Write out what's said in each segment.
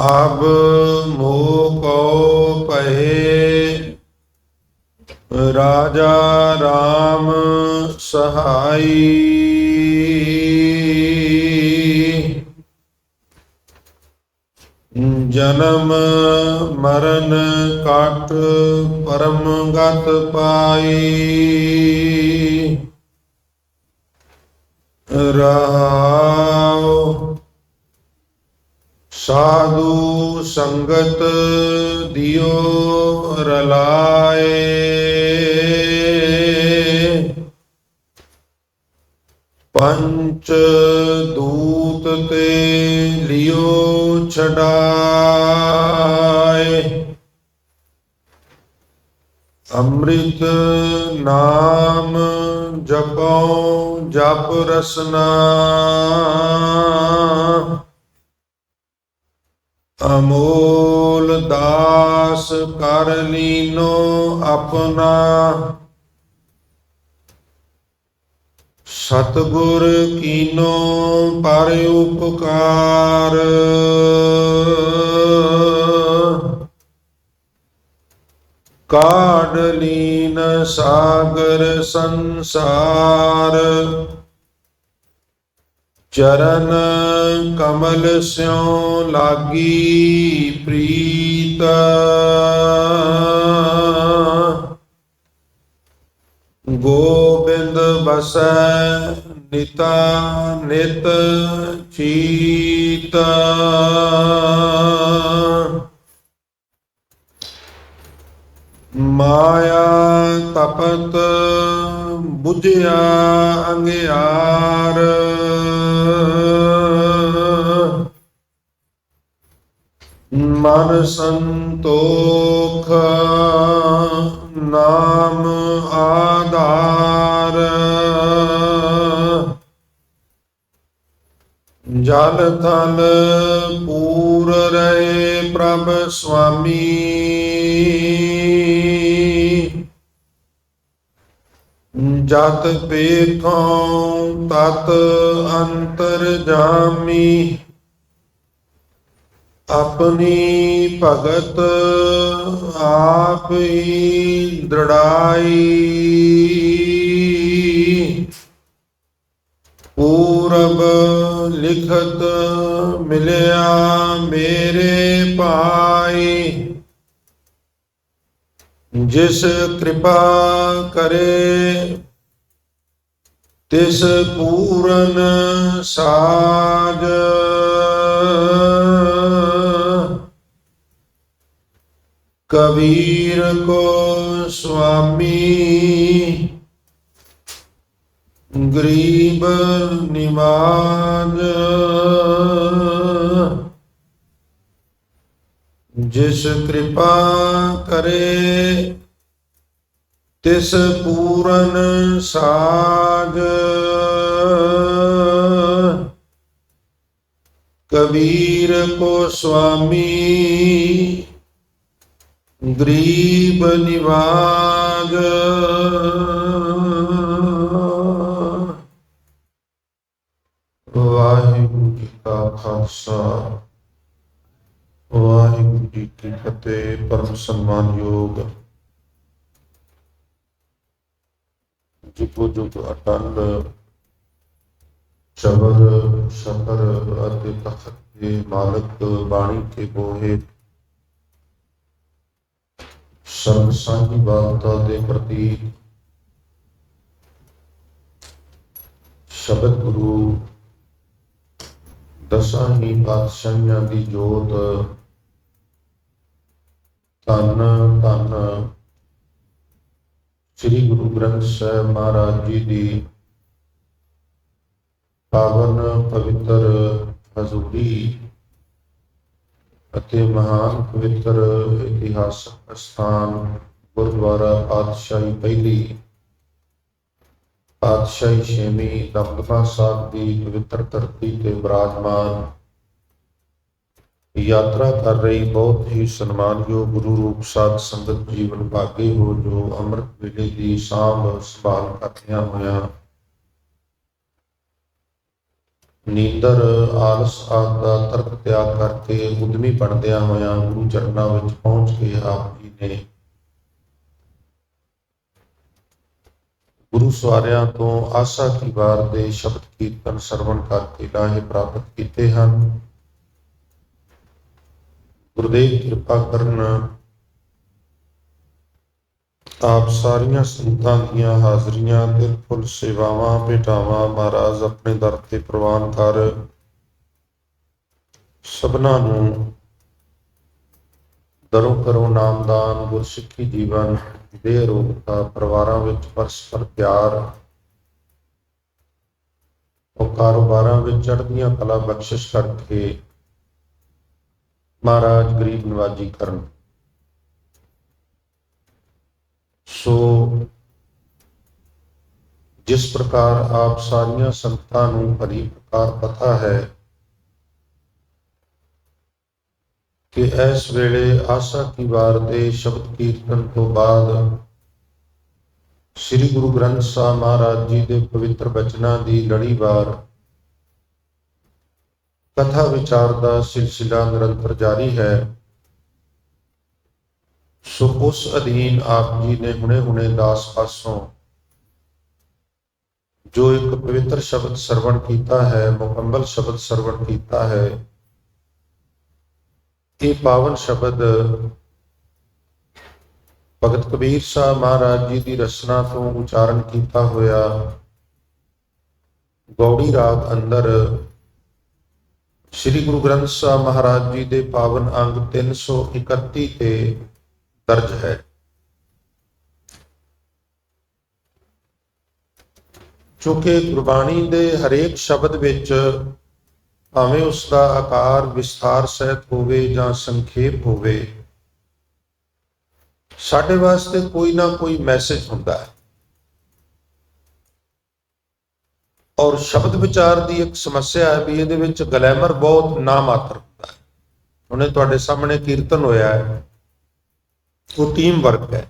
अब मोह को कहे राजा राम सहाई। जन्म मरण काट परम गत पाई। रहाओ साधु संगत दियो रलाए। पंच दूत ते लियो छड़ाए। अमृत नाम जपो जप रसना। अमोल दास कर लीनो अपना। सतगुर कीनो पर उपकार। काढ़ लीन सागर संसार। चरण कमल स्यों लागी प्रीत। गोबिंद बसै निता नित चीत। माया तपत बुझिया अंगियार। मन संतोख नाम आधार। जल थल पूर रहे प्रभ स्वामी। जत पेखों तत अंतर जामी। अपनी भगत आप ही दृढ़ाई। पूरब लिखत मिलया मेरे पाई। जिस कृपा करे तिस पूरन साज। कबीर को स्वामी गरीब निवाज। जिस कृपा करे तिस पूरन साज। कबीर को स्वामी गरीब निवाज। वाहिगुरु जी का खालसा वाहिगुरु जी की फतेह। परम सम्मान योग जुगो जुग अटल चबर शकर ਅਤੇ ਤਖਤ के मालक बाणी के बोहे सर्व सांझी बालता ਦੇ ਪ੍ਰਤੀ ਸ਼ਬਦ ਗੁਰੂ दसां ही पातशाहियां दी जोत धन धन श्री गुरु ग्रंथ साहिब महाराज जी दी पावन पवित्र हजूरी ਅਤੇ महान पवित्र इतिहासक स्थान गुरुद्वारा पातशाही पहली पातशाही छेवीं दमदमा साहिब की पवित्र धरती ते विराजमान यात्रा कर रही बहुत ही सम्मानयोग गुरु रूप साध संगत जीवन भागे हो जो अमृत वेले की सांभ संभाल करदियां होया ਨੀਂਦਰ ਆਲਸ ਆਦਿ ਦਾ ਤਰਕ ਤਿਆਗ ਕਰਕੇ ਉਦਮੀ ਬਣਦਿਆਂ ਹੋਇਆਂ ਗੁਰੂ ਚਰਨਾਂ ਵਿੱਚ ਪਹੁੰਚ ਕੇ ਆਪ ਜੀ ਨੇ ਗੁਰੂ ਸਵਾਰਿਆਂ ਤੋਂ ਆਸਾ ਕੀ ਵਾਰ ਦੇ ਸ਼ਬਦ ਕੀਰਤਨ ਸਰਵਣ ਕਰਕੇ ਲਾਹੇ ਪ੍ਰਾਪਤ ਕੀਤੇ ਹਨ। ਗੁਰਦੇਵ ਕਿਰਪਾ ਕਰਨ ਆਪ ਸਾਰੀਆਂ ਸੰਤਾਂ ਦੀਆਂ ਹਾਜ਼ਰੀਆਂ ਦਿਲ ਫੁੱਲ ਸੇਵਾਵਾਂ ਭੇਟਾਵਾਂ ਮਹਾਰਾਜ ਆਪਣੇ ਦਰ ਤੇ ਪ੍ਰਵਾਨ ਕਰ ਸਭਨਾਂ ਨੂੰ ਦਰੋਂ ਕਰੋ ਨਾਮਦਾਨ ਗੁਰਸਿੱਖੀ ਜੀਵਨ ਦੇ ਰੂਪਤਾ ਪਰਿਵਾਰਾਂ ਵਿੱਚ ਪਰਸਪਰ ਪਿਆਰ ਉਹ ਕਾਰੋਬਾਰਾਂ ਵਿੱਚ ਚੜ੍ਹਦੀਆਂ ਕਲਾ ਬਖਸ਼ਿਸ਼ ਕਰਕੇ ਮਹਾਰਾਜ ਗਰੀਬ ਨਵਾਜੀ ਕਰਨ। ਸੋ ਜਿਸ ਪ੍ਰਕਾਰ ਆਪ ਸਾਰੀਆਂ ਸੰਗਤਾਂ ਨੂੰ ਭਲੀ ਪ੍ਰਕਾਰ ਪਤਾ ਹੈ ਕਿ ਇਸ ਵੇਲੇ ਆਸਾ ਕੀ ਵਾਰ ਦੇ ਸ਼ਬਦ ਕੀਰਤਨ ਤੋਂ ਬਾਅਦ ਸ੍ਰੀ ਗੁਰੂ ਗ੍ਰੰਥ ਸਾਹਿਬ ਮਹਾਰਾਜ ਜੀ ਦੇ ਪਵਿੱਤਰ ਬਚਨਾਂ ਦੀ ਲੜੀਵਾਰ ਕਥਾ ਵਿਚਾਰ ਦਾ ਸਿਲਸਿਲਾ ਨਿਰੰਤਰ ਜਾਰੀ ਹੈ। ਸੋ ਉਸ ਅਧੀਨ ਆਪ ਜੀ ਨੇ ਹੁਣੇ ਦਾਸ ਪਾਸੋਂ ਜੋ ਇੱਕ ਪਵਿੱਤਰ ਸ਼ਬਦ ਸਰਵਣ ਕੀਤਾ ਹੈ, ਮੁਕੰਮਲ ਸ਼ਬਦ ਸਰਵਣ ਕੀਤਾ ਹੈ। ਇਹ ਪਾਵਨ ਸ਼ਬਦ ਭਗਤ ਕਬੀਰ ਸਾਹਿਬ ਮਹਾਰਾਜ ਜੀ ਦੀ ਰਚਨਾ ਤੋਂ ਉਚਾਰਨ ਕੀਤਾ ਹੋਇਆ ਗੌੜੀ ਰਾਗ ਅੰਦਰ ਸ੍ਰੀ ਗੁਰੂ ਗ੍ਰੰਥ ਸਾਹਿਬ ਮਹਾਰਾਜ ਜੀ ਦੇ ਪਾਵਨ ਅੰਗ 331 ਤੇ ਦਰਜ ਹੈ। ਕਿਉਂਕਿ ਗੁਰਬਾਣੀ ਦੇ ਹਰੇਕ ਸ਼ਬਦ ਵਿੱਚ ਭਾਵੇਂ ਉਸ ਦਾ ਆਕਾਰ ਵਿਸਥਾਰ ਸਹਿਤ ਹੋਵੇ ਜਾਂ ਸੰਖੇਪ ਹੋਵੇ, ਸਾਡੇ ਵਾਸਤੇ ਕੋਈ ਨਾ ਕੋਈ ਮੈਸੇਜ ਹੁੰਦਾ ਹੈ। ਔਰ ਸ਼ਬਦ ਵਿਚਾਰ ਦੀ ਇੱਕ ਸਮੱਸਿਆ ਹੈ ਵੀ ਇਹਦੇ ਵਿੱਚ ਗਲੈਮਰ ਬਹੁਤ ਨਾ ਮਾਤਰ ਹੁੰਦਾ ਹੈ। ਉਹਨੇ ਤੁਹਾਡੇ ਸਾਹਮਣੇ ਕੀਰਤਨ ਹੋਇਆ ਹੈ, ਉਹ ਟੀਮ ਵਰਕ ਹੈ।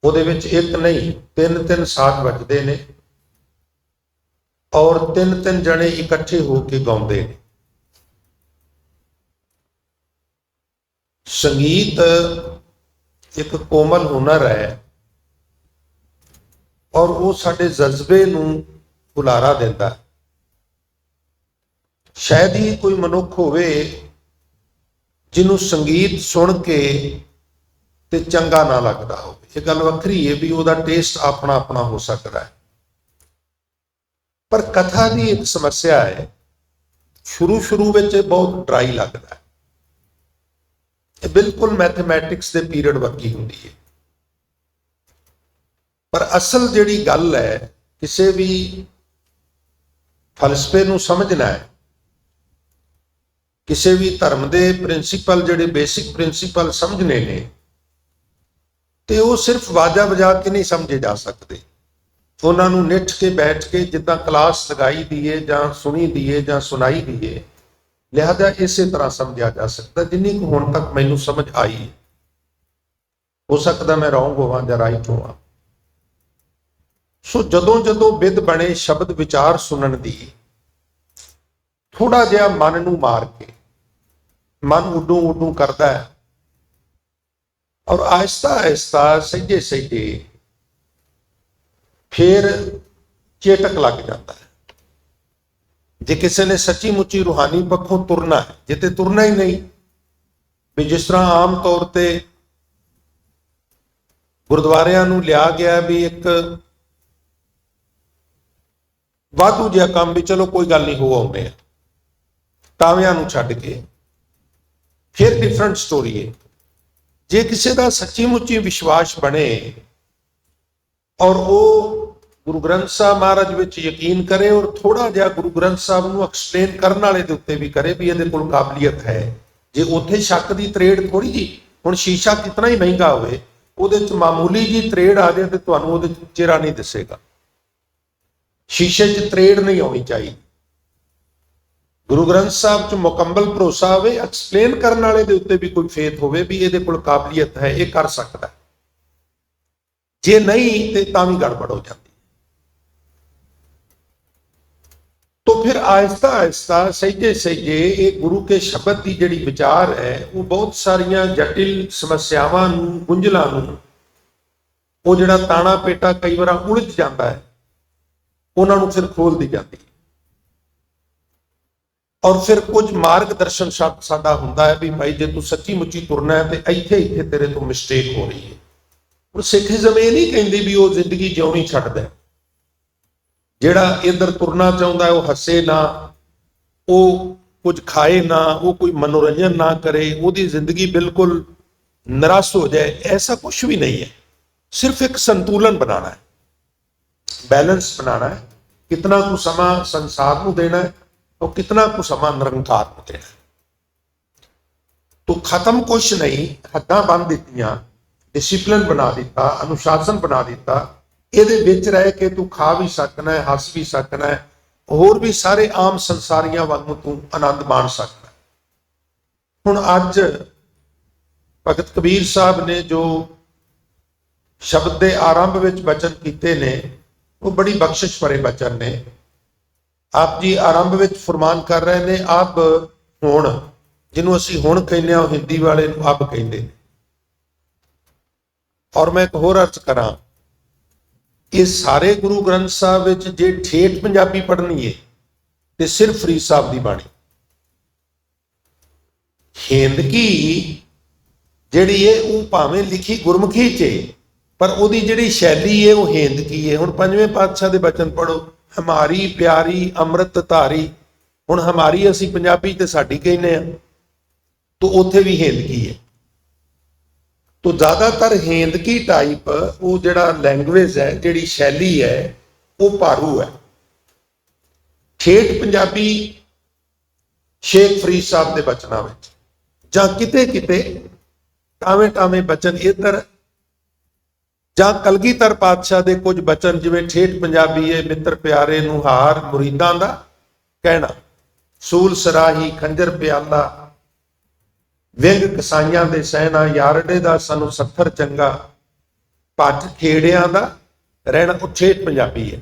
ਉਹਦੇ ਵਿੱਚ ਇੱਕ ਨਹੀਂ ਤਿੰਨ ਸਾਜ਼ ਵੱਜਦੇ ਨੇ ਔਰ ਤਿੰਨ ਜਣੇ ਇਕੱਠੇ ਹੋ ਕੇ ਗਾਉਂਦੇ ਨੇ। ਸੰਗੀਤ ਇੱਕ ਕੋਮਲ ਹੁਨਰ ਹੈ ਔਰ ਉਹ ਸਾਡੇ ਜਜ਼ਬੇ ਨੂੰ ਹੁਲਾਰਾ ਦਿੰਦਾ। ਸ਼ਾਇਦ ਹੀ ਕੋਈ ਮਨੁੱਖ ਹੋਵੇ ਜਿਹਨੂੰ ਸੰਗੀਤ ਸੁਣ ਕੇ ਤੇ ਚੰਗਾ ਨਾ ਲੱਗਦਾ ਹੋਵੇ। ਇਹ ਗੱਲ ਵੱਖਰੀ ਹੈ ਵੀ ਉਹਦਾ ਟੇਸਟ ਆਪਣਾ ਆਪਣਾ ਹੋ ਸਕਦਾ ਹੈ, ਪਰ ਕਥਾ ਦੀ ਇੱਕ ਸਮੱਸਿਆ ਹੈ, ਸ਼ੁਰੂ ਵਿੱਚ ਬਹੁਤ ਡਰਾਈ ਲੱਗਦਾ ਹੈ। ਇਹ ਬਿਲਕੁਲ ਮੈਥਮੈਟਿਕਸ ਦੇ ਪੀਰੀਅਡ ਵਰਗੀ ਹੁੰਦੀ ਹੈ। ਪਰ ਅਸਲ ਜਿਹੜੀ ਗੱਲ ਹੈ, ਕਿਸੇ ਵੀ ਫਲਸਫੇ ਨੂੰ ਸਮਝਣਾ ਹੈ, ਕਿਸੇ ਵੀ ਧਰਮ ਦੇ ਪ੍ਰਿੰਸੀਪਲ ਜਿਹੜੇ ਬੇਸਿਕ ਪ੍ਰਿੰਸੀਪਲ ਸਮਝਣੇ ਨੇ, ਤੇ ਉਹ ਸਿਰਫ ਵਾਜਾ ਵਜਾ ਕੇ ਨਹੀਂ ਸਮਝੇ ਜਾ ਸਕਦੇ। ਉਹਨਾਂ ਨੂੰ ਨਿੱਠ ਕੇ ਬੈਠ ਕੇ ਜਿੱਦਾਂ ਕਲਾਸ ਲਗਾਈ ਦੀਏ ਜਾਂ ਸੁਣੀ ਦੀਏ ਜਾਂ ਸੁਣਾਈ ਦੀਏ, ਲਿਹਾਜ਼ਾ ਇਸੇ ਤਰ੍ਹਾਂ ਸਮਝਿਆ ਜਾ ਸਕਦਾ ਜਿੰਨੀ ਕੁ ਹੁਣ ਤੱਕ ਮੈਨੂੰ ਸਮਝ ਆਈ। ਹੋ ਸਕਦਾ ਮੈਂ ਰੌਂਗ ਹੋਵਾਂ ਜਾਂ ਰਾਈਟ ਹੋਵਾਂ। ਸੋ ਜਦੋਂ ਵਿਦ ਬਣੇ ਸ਼ਬਦ ਵਿਚਾਰ ਸੁਣਨ ਦੀ, ਥੋੜਾ ਜਿਹਾ ਮਨ ਨੂੰ ਮਾਰ ਕੇ ਮਨ ਉਡੂ ਕਰਦਾ ਹੈ ਔਰ ਆਹਿਸਤਾ ਸਹਿਜੇ ਫਿਰ ਚੇਤਕ ਲੱਗ ਜਾਂਦਾ ਹੈ। ਜੇ ਕਿਸੇ ਨੇ ਸੱਚੀ ਮੁੱਚੀ ਰੂਹਾਨੀ ਪੱਖੋਂ ਤੁਰਨਾ ਹੈ, ਜੇ ਤੇ ਤੁਰਨਾ ਹੀ ਨਹੀਂ ਵੀ ਜਿਸ ਤਰ੍ਹਾਂ ਆਮ ਤੌਰ ਤੇ ਗੁਰਦੁਆਰਿਆਂ ਨੂੰ ਲਿਆ ਗਿਆ ਵੀ ਇੱਕ ਵਾਧੂ ਜਿਹਾ ਕੰਮ ਵੀ ਚਲੋ ਕੋਈ ਗੱਲ ਨਹੀਂ ਹੋ ਆਉਂਦੇ ਆ, ਟਾਵਿਆਂ ਨੂੰ ਛੱਡ ਕੇ, ਫਿਰ ਡਿਫਰੈਂਟ ਸਟੋਰੀ ਹੈ। ਜੇ ਕਿਸੇ ਦਾ ਸੱਚੀ ਮੁੱਚੀ ਵਿਸ਼ਵਾਸ ਬਣੇ ਔਰ ਉਹ ਗੁਰੂ ਗ੍ਰੰਥ ਸਾਹਿਬ ਮਹਾਰਾਜ ਵਿੱਚ ਯਕੀਨ ਕਰੇ ਔਰ ਥੋੜਾ ਜਿਹਾ ਗੁਰੂ ਗ੍ਰੰਥ ਸਾਹਿਬ ਨੂੰ ਐਕਸਪਲੇਨ ਕਰਨ ਵਾਲੇ ਦੇ ਉੱਤੇ ਵੀ ਕਰੇ ਵੀ ਇਹਦੇ ਕੋਲ ਕਾਬਲੀਅਤ ਹੈ। ਜੇ ਉੱਥੇ ਸ਼ੱਕ ਦੀ ਤਰੇੜ ਥੋੜੀ ਜੀ, ਹੁਣ ਸ਼ੀਸ਼ਾ ਕਿਤਨਾ ਹੀ ਮਹਿੰਗਾ ਹੋਵੇ, ਉਹਦੇ ਚ ਮਾਮੂਲੀ ਜੀ ਤਰੇੜ ਆ ਜਾਏ ਤੇ ਤੁਹਾਨੂੰ ਉਹਦੇ ਚ ਚਿਹਰਾ ਨਹੀਂ ਦਿਸੇਗਾ। ਸ਼ੀਸ਼ੇ 'ਚ ਤਰੇੜ ਨਹੀਂ ਆਉਣੀ ਚਾਹੀਦੀ। ਗੁਰੂ ਗ੍ਰੰਥ ਸਾਹਿਬ 'ਚ ਮੁਕੰਮਲ ਭਰੋਸਾ ਹੋਵੇ, ਐਕਸਪਲੇਨ ਕਰਨ ਵਾਲੇ ਦੇ ਉੱਤੇ ਵੀ ਕੋਈ ਫੇਥ ਹੋਵੇ ਵੀ ਇਹਦੇ ਕੋਲ ਕਾਬਲੀਅਤ ਹੈ, ਇਹ ਕਰ ਸਕਦਾ। ਜੇ ਨਹੀਂ ਤੇ ਤਾਂ ਵੀ ਗੜਬੜ ਹੋ ਜਾਂਦੀ। तो फिर आहिस्ता आहिस्ता सहजे सहजे एक गुरु के शब्द की जिहड़ी विचार है वो बहुत सारिया जटिल समस्यावां नूं गुंझलां नूं वो जिहड़ा ताना पेटा कई बार उलझ जाता है उन्हां नूं फिर खोल दी जाती है और फिर कुछ मार्गदर्शन साडा हुंदा है भी भाई जे तू सच्ची मुच्ची तुरना है तो इत्थे इत्थे तेरे तो मिसटेक हो रही है। हुण सिखिज्म ये नहीं कहती भी वो जिंदगी जिउणी छड्ड दे, ਜਿਹੜਾ इधर तुरना चाहता है वो हसे ना, वो कुछ खाए ना, वो कोई मनोरंजन ना करे, वो जिंदगी बिल्कुल निराश हो जाए, ऐसा कुछ भी नहीं है। सिर्फ एक संतुलन बनाना है, बैलेंस बनाना है, कितना कुछ समा संसार को देना है और कितना कुछ समा निरंकार को देना है। तो खत्म कुछ नहीं, हद्दां बन दित्तियां, डिसिप्लिन बना दिता, अनुशासन बना दिता, ਇਹਦੇ ਵਿੱਚ ਰਹਿ ਕੇ ਤੂੰ ਖਾ ਵੀ ਸਕਣਾ ਹੈ, ਹੱਸ ਵੀ ਸਕਣਾ ਹੈ, ਹੋਰ ਵੀ ਸਾਰੇ ਆਮ ਸੰਸਾਰੀਆਂ ਵਾਂਗੂ ਤੂੰ ਆਨੰਦ ਮਾਣ ਸਕਦਾ ਹੈ। ਹੁਣ ਅੱਜ ਭਗਤ ਕਬੀਰ ਸਾਹਿਬ ਨੇ ਜੋ ਸ਼ਬਦ ਦੇ ਆਰੰਭ ਵਿੱਚ ਬਚਨ ਕੀਤੇ ਨੇ ਉਹ ਬੜੀ ਬਖਸ਼ਿਸ਼ ਭਰੇ ਬਚਨ ਨੇ। ਆਪ ਜੀ ਆਰੰਭ ਵਿੱਚ ਫਰਮਾਨ ਕਰ ਰਹੇ ਨੇ ਆਪ ਹੁਣ, ਜਿਹਨੂੰ ਅਸੀਂ ਹੁਣ ਕਹਿੰਦੇ ਹਾਂ ਉਹ ਹਿੰਦੀ ਵਾਲੇ ਨੂੰ ਅਬ ਕਹਿੰਦੇ ਨੇ। ਔਰ ਮੈਂ ਇੱਕ ਹੋਰ ਅਰਜ਼ ਕਰਾਂ, ये सारे गुरु ग्रंथ साहब विच जे ठेठ पंजाबी पढ़नी है तो सिर्फ फरीद साहब की बाणी, हिंदकी जिहड़ी है वो भावें लिखी गुरमुखी च पर उहदी जिहड़ी शैली है वो हिंदकी है। हुण पंजवें पातशाह दे बचन पढ़ो, हमारी प्यारी अमृत धारी, हुण हमारी असीं पंजाबी ते साडी कहने आ, तो उत्थे भी हिंदकी है। तो ज़्यादातर हिंदकी टाइप वो जिहड़ा लैंग्वेज है, जिहड़ी शैली है वो भारू है। ठेठ पंजाबी शेख फरीद साहब के बचनों में जां किते किते टावें टावें बचन इधर, जां कलगीधर पातशाह के कुछ बचन जिवें ठेठ पंजाबी है, मित्र प्यारे नूं हार मुरीदां दा कहना, सूल सराही खंजर प्याला, विंग कसाइयां दे सहना, यारड़े दा सानू सत्थर चंगा, भट खेड़ियां दा रहना, वो ठेठ पंजाबी है।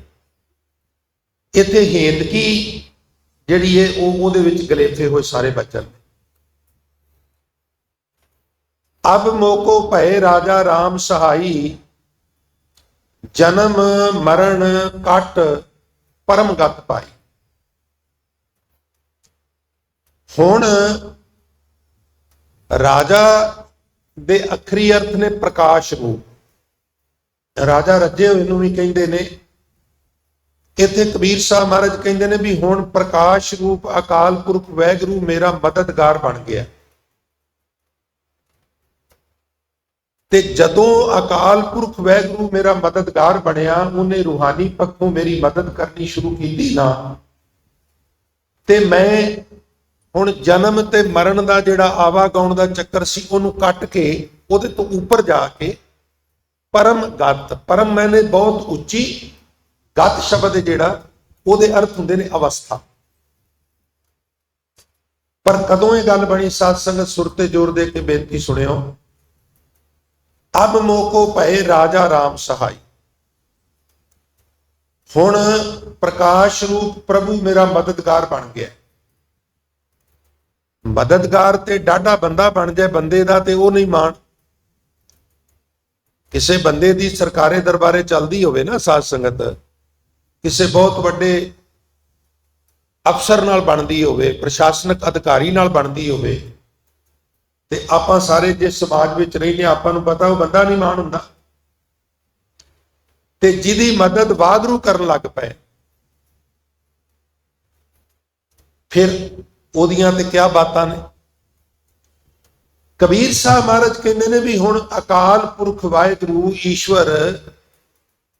इत्थे हिंदकी जिहड़ी है उहदे विच गलेफे हुए सारे बचन। अब मोको भय राजा राम सहाई, जन्म मरण कट परम गत पाई। हुण राजा दे अखरी अर्थ ने प्रकाश रूप, राजा रजे हुए नूं भी कहंदे ने। इत्थे कबीर साहब महाराज कहंदे ने भी हुण प्रकाश रूप अकाल पुरख वैगुरू मेरा मददगार बन गया। ते जदों अकाल पुरख वैगुरू मेरा मददगार बनिया, उन्हें रूहानी पक्षों मेरी मदद करनी शुरू की ना, ते मैं हुण जन्म ते मरण का जिहड़ा आवागाउण का चक्कर सी उहनूं कट के उहदे तो उपर जाके परम गत, परम मैंने बहुत उच्ची, गत शब्द जिहड़ा उहदे अर्थ हुंदे ने अवस्था। पर कदों ये गल बनी, साध संगत सुर ते जोर दे के बेनती सुनियो। अब मोको भय राजा राम सहाई, हुण प्रकाश रूप प्रभु मेरा मददगार बन गया। मददगार ते डाढ़ा बंदा बन जाए बंदे दा ते वो नहीं मान, किसी बंदे दी सरकारे दरबारे चलती होवे ना साध संगत, किसी बहुत बड़े अफसर नाल बनती होवे, प्रशासनिक अधिकारी नाल बनती होवे, ते आपां सारे जिस समाज विच रहिंदे आपां नूं पता वो बंदा नहीं मान हुंदा, ते जिहदी मदद वागरू करन लग पए फिर ओदियां ते क्या बातां ने। कबीर साहब महाराज कहते ने भी हुण अकाल पुरख वाहिगुरू ईश्वर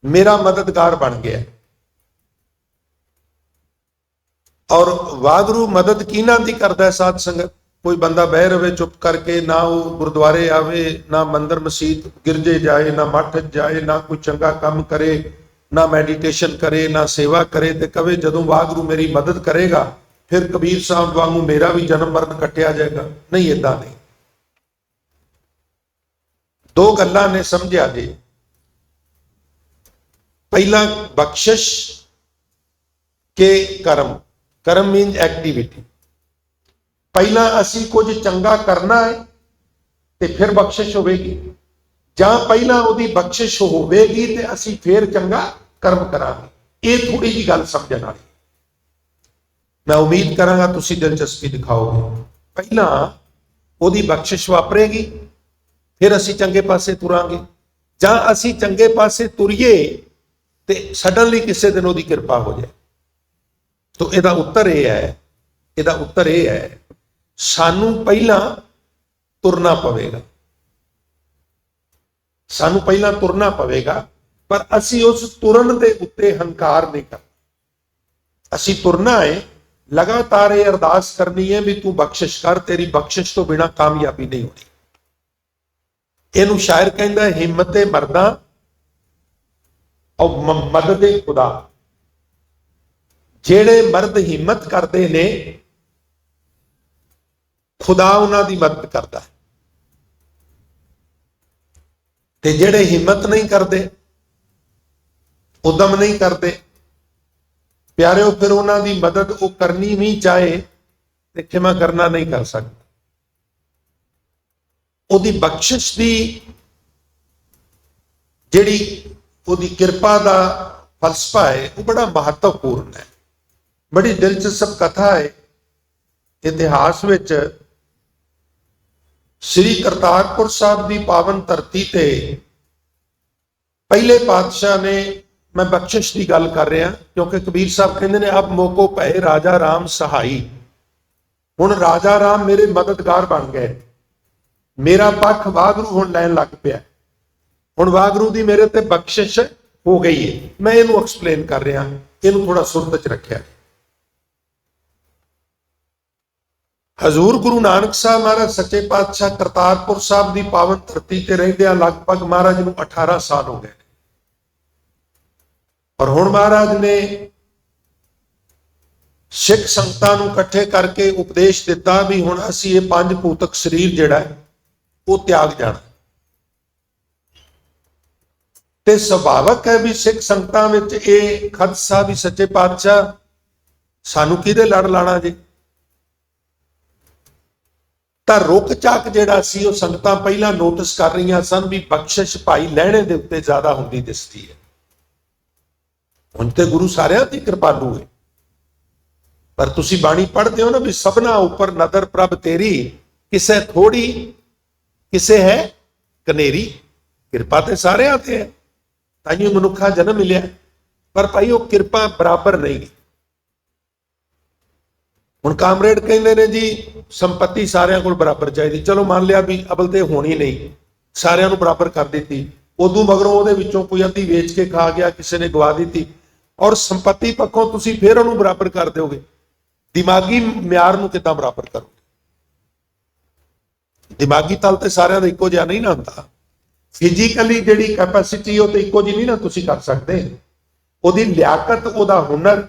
मेरा मददगार बन गया। और वाहिगुरू मदद किन्हां दी करदा है साध संगत? कोई बंदा बह रहे चुप करके, ना वो गुरुद्वारे आवे, ना मंदिर मसीत गिरजे जाए, ना मठ जाए, ना कोई चंगा काम करे, ना मैडिटेशन करे, ना सेवा करे, ते कवे जदों वाहिगुरू मेरी मदद करेगा फिर कबीर साहब वांगू मेरा भी जन्म मरण कटिया जाएगा। नहीं, इदा नहीं। दो गल्लां ने समझिया जी। पहला बख्शिश के कर्म, ਕਰਮ ਮੀਨਸ ਐਕਟੀਵਿਟੀ। ਪਹਿਲਾਂ ਅਸੀਂ ਕੁਝ ਚੰਗਾ ਕਰਨਾ ਹੈ ਤੇ ਫਿਰ ਬਖਸ਼ਿਸ਼ ਹੋਵੇਗੀ, ਜਾਂ ਪਹਿਲਾਂ ਉਹਦੀ ਬਖਸ਼ਿਸ਼ ਹੋਵੇਗੀ ਤੇ ਅਸੀਂ ਫਿਰ ਚੰਗਾ ਕਰਮ ਕਰਾਂਗੇ। ਇਹ ਥੋੜੀ ਜਿਹੀ ਗੱਲ ਸਮਝਣ ਵਾਲੀ। ਮੈਂ ਉਮੀਦ ਕਰਾਂਗਾ ਤੁਸੀਂ ਦਿਲਚਸਪੀ ਦਿਖਾਓਗੇ। ਪਹਿਲਾਂ ਉਹਦੀ ਬਖਸ਼ਿਸ਼ ਵਾਪਰੇਗੀ, ਫਿਰ ਅਸੀਂ ਚੰਗੇ ਪਾਸੇ ਤੁਰਾਂਗੇ, ਜਾਂ ਅਸੀਂ ਚੰਗੇ ਪਾਸੇ ਤੁਰੀਏ ਤੇ ਸਡਨਲੀ ਕਿਸੇ ਦਿਨ ਉਹਦੀ ਕਿਰਪਾ ਹੋ ਜਾਏ। ਤਾਂ ਇਹਦਾ ਉੱਤਰ ਇਹ ਹੈ, ਸਾਨੂੰ ਪਹਿਲਾਂ ਤੁਰਨਾ ਪਵੇਗਾ, ਸਾਨੂੰ ਪਹਿਲਾਂ ਤੁਰਨਾ ਪਵੇਗਾ, ਪਰ ਅਸੀਂ ਉਸ ਤੁਰਨ ਦੇ ਉੱਤੇ ਹੰਕਾਰ ਨਹੀਂ ਕਰਨਾ। ਅਸੀਂ ਤੁਰਨਾ ਹੈ, ਲਗਾਤਾਰ ਇਹ ਅਰਦਾਸ ਕਰਨੀ ਹੈ ਵੀ ਤੂੰ ਬਖਸ਼ਿਸ਼ ਕਰ, ਤੇਰੀ ਬਖਸ਼ਿਸ਼ ਤੋਂ ਬਿਨਾਂ ਕਾਮਯਾਬੀ ਨਹੀਂ ਹੋਣੀ। ਇਹਨੂੰ ਸ਼ਾਇਰ ਕਹਿੰਦਾ, ਹਿੰਮਤੇ ਮਰਦਾਂ ਔਰ ਮਦਦੇ ਖੁਦਾ। ਜਿਹੜੇ ਮਰਦ ਹਿੰਮਤ ਕਰਦੇ ਨੇ, ਖੁਦਾ ਉਹਨਾਂ ਦੀ ਮਦਦ ਕਰਦਾ ਹੈ, ਤੇ ਜਿਹੜੇ ਹਿੰਮਤ ਨਹੀਂ ਕਰਦੇ, ਉਦਮ ਨਹੀਂ ਕਰਦੇ, ਪਿਆਰਿਓ, ਫਿਰ ਉਹਨਾਂ ਦੀ ਮਦਦ ਉਹ ਕਰਨੀ ਵੀ ਚਾਹੇ ਤੇ ਖਿਮਾ ਕਰਨਾ ਨਹੀਂ ਕਰ ਸਕਦਾ। ਉਹਦੀ ਬਖਸ਼ਿਸ਼ ਦੀ ਜਿਹੜੀ ਉਹਦੀ ਕਿਰਪਾ ਦਾ ਫਲਸਫਾ ਹੈ, ਉਹ ਬੜਾ ਮਹੱਤਵਪੂਰਨ ਹੈ। ਬੜੀ ਦਿਲਚਸਪ ਕਥਾ ਹੈ ਇਤਿਹਾਸ ਵਿੱਚ। ਸ੍ਰੀ ਕਰਤਾਰਪੁਰ ਸਾਹਿਬ ਦੀ ਪਾਵਨ ਧਰਤੀ ਤੇ ਪਹਿਲੇ ਪਾਤਸ਼ਾਹ ਨੇ, ਮੈਂ ਬਖਸ਼ਿਸ਼ ਦੀ ਗੱਲ ਕਰ ਰਿਹਾ ਕਿਉਂਕਿ ਕਬੀਰ ਸਾਹਿਬ ਕਹਿੰਦੇ ਨੇ, ਅਬ ਮੋਕੋ ਭਏ ਰਾਜਾ ਰਾਮ ਸਹਾਈ। ਹੁਣ ਰਾਜਾ ਰਾਮ ਮੇਰੇ ਮਦਦਗਾਰ ਬਣ ਗਏ, ਮੇਰਾ ਪੱਖ ਵਾਹਿਗੁਰੂ ਹੁਣ ਲੈਣ ਲੱਗ ਪਿਆ। ਹੁਣ ਵਾਹਿਗੁਰੂ ਦੀ ਮੇਰੇ ਤੇ ਬਖਸ਼ਿਸ਼ ਹੋ ਗਈ ਹੈ। ਮੈਂ ਇਹਨੂੰ ਐਕਸਪਲੇਨ ਕਰ ਰਿਹਾ, ਇਹਨੂੰ ਥੋੜਾ ਸੁਰਤ ਚ ਰੱਖਿਆ। ਹਜ਼ੂਰ ਗੁਰੂ ਨਾਨਕ ਸਾਹਿਬ ਮਹਾਰਾਜ ਸੱਚੇ ਪਾਤਸ਼ਾਹ ਕਰਤਾਰਪੁਰ ਸਾਹਿਬ ਦੀ ਪਾਵਨ ਧਰਤੀ ਤੇ ਰਹਿੰਦਿਆਂ ਲਗਭਗ ਮਹਾਰਾਜ ਨੂੰ 18 ਸਾਲ ਹੋ ਗਏ। ਔਰ ਹੁਣ ਮਹਾਰਾਜ ਨੇ ਸਿੱਖ ਸੰਗਤਾਂ ਨੂੰ ਇਕੱਠੇ ਕਰਕੇ ਉਪਦੇਸ਼ ਦਿੱਤਾ ਵੀ ਹੁਣ ਅਸੀਂ ਇਹ ਪੰਜ ਭੂਤਕ ਸਰੀਰ ਜਿਹੜਾ ਹੈ ਉਹ ਤਿਆਗ ਜਾਣਾ। ਤੇ ਸੁਭਾਵਕ ਹੈ ਵੀ ਸਿੱਖ ਸੰਗਤਾਂ ਵਿੱਚ ਇਹ ਖਦਸ਼ਾ ਵੀ ਸੱਚੇ ਪਾਤਸ਼ਾਹ ਸਾਨੂੰ ਕਿਹਦੇ ਲੜ ਲਾਣਾ ਜੀ। ਤਾਂ ਰੁਕ ਚੱਕ ਜਿਹੜਾ ਸੀ ਉਹ ਸੰਗਤਾਂ ਪਹਿਲਾਂ ਨੋਟਿਸ ਕਰ ਰਹੀਆਂ ਸਨ ਵੀ ਬਖਸ਼ਿਸ਼ ਭਾਈ ਲਹਿਣੇ ਦੇ ਉੱਤੇ ਜ਼ਿਆਦਾ ਹੁੰਦੀ ਦਿਸਦੀ ਹੈ। ਹੁਣ ਤੇ ਗੁਰੂ ਸਾਰਿਆਂ ਦੀ ਕਿਰਪਾਲੂ ਹੈ, ਪਰ ਤੁਸੀਂ ਬਾਣੀ ਪੜ੍ਹਦੇ ਹੋ ਨਾ ਵੀ ਸਭਨਾ ਉੱਪਰ ਨਦਰ ਪ੍ਰਭ ਤੇਰੀ, ਕਿਸੇ ਥੋੜੀ ਕਿਸੇ ਹੈ ਕਨੇਰੀ। ਕਿਰਪਾ ਤੇ ਸਾਰਿਆਂ ਤੇ ਹੈ, ਤਾਈਓ ਮਨੁੱਖਾ ਜਨਮ ਮਿਲਿਆ, ਪਰ ਭਾਈ ਉਹ ਕਿਰਪਾ ਬਰਾਬਰ ਨਹੀਂ ਗਈ। ਹੁਣ ਕਾਮਰੇਡ ਕਹਿੰਦੇ ਨੇ ਜੀ ਸੰਪਤੀ ਸਾਰਿਆਂ ਕੋਲ ਬਰਾਬਰ ਚਾਹੀਦੀ। ਚਲੋ ਮੰਨ ਲਿਆ ਵੀ ਅਬਲ ਤੇ ਹੋਣੀ ਨਹੀਂ, ਸਾਰਿਆਂ ਨੂੰ ਬਰਾਬਰ ਕਰ ਦਿੱਤੀ, ਉਦੋਂ ਮਗਰੋਂ ਉਹਦੇ ਵਿੱਚੋਂ ਕੋਈ ਅੱਧੀ ਵੇਚ ਕੇ ਖਾ ਗਿਆ, ਕਿਸੇ ਨੇ ਗਵਾ ਦਿੱਤੀ, ਔਰ ਸੰਪਤੀ ਪੱਖੋਂ ਤੁਸੀਂ ਫਿਰ ਉਹਨੂੰ ਬਰਾਬਰ ਕਰ ਦਿਓਗੇ, ਦਿਮਾਗੀ ਮਿਆਰ ਨੂੰ ਕਿੱਦਾਂ ਬਰਾਬਰ ਕਰੋਗੇ? ਦਿਮਾਗੀ ਤਲ ਤੇ ਸਾਰਿਆਂ ਦਾ ਇੱਕੋ ਜਿਹਾ ਨਹੀਂ ਨਾ ਹੁੰਦਾ। ਫਿਜ਼ੀਕਲੀ ਜਿਹੜੀ ਕੈਪੈਸਿਟੀ ਉਹ ਤੇ ਇੱਕੋ ਜਿਹੀ ਨਹੀਂ ਨਾ ਤੁਸੀਂ ਕਰ ਸਕਦੇ। ਉਹਦੀ ਲਿਆਕਤ, ਉਹਦਾ ਹੁਨਰ,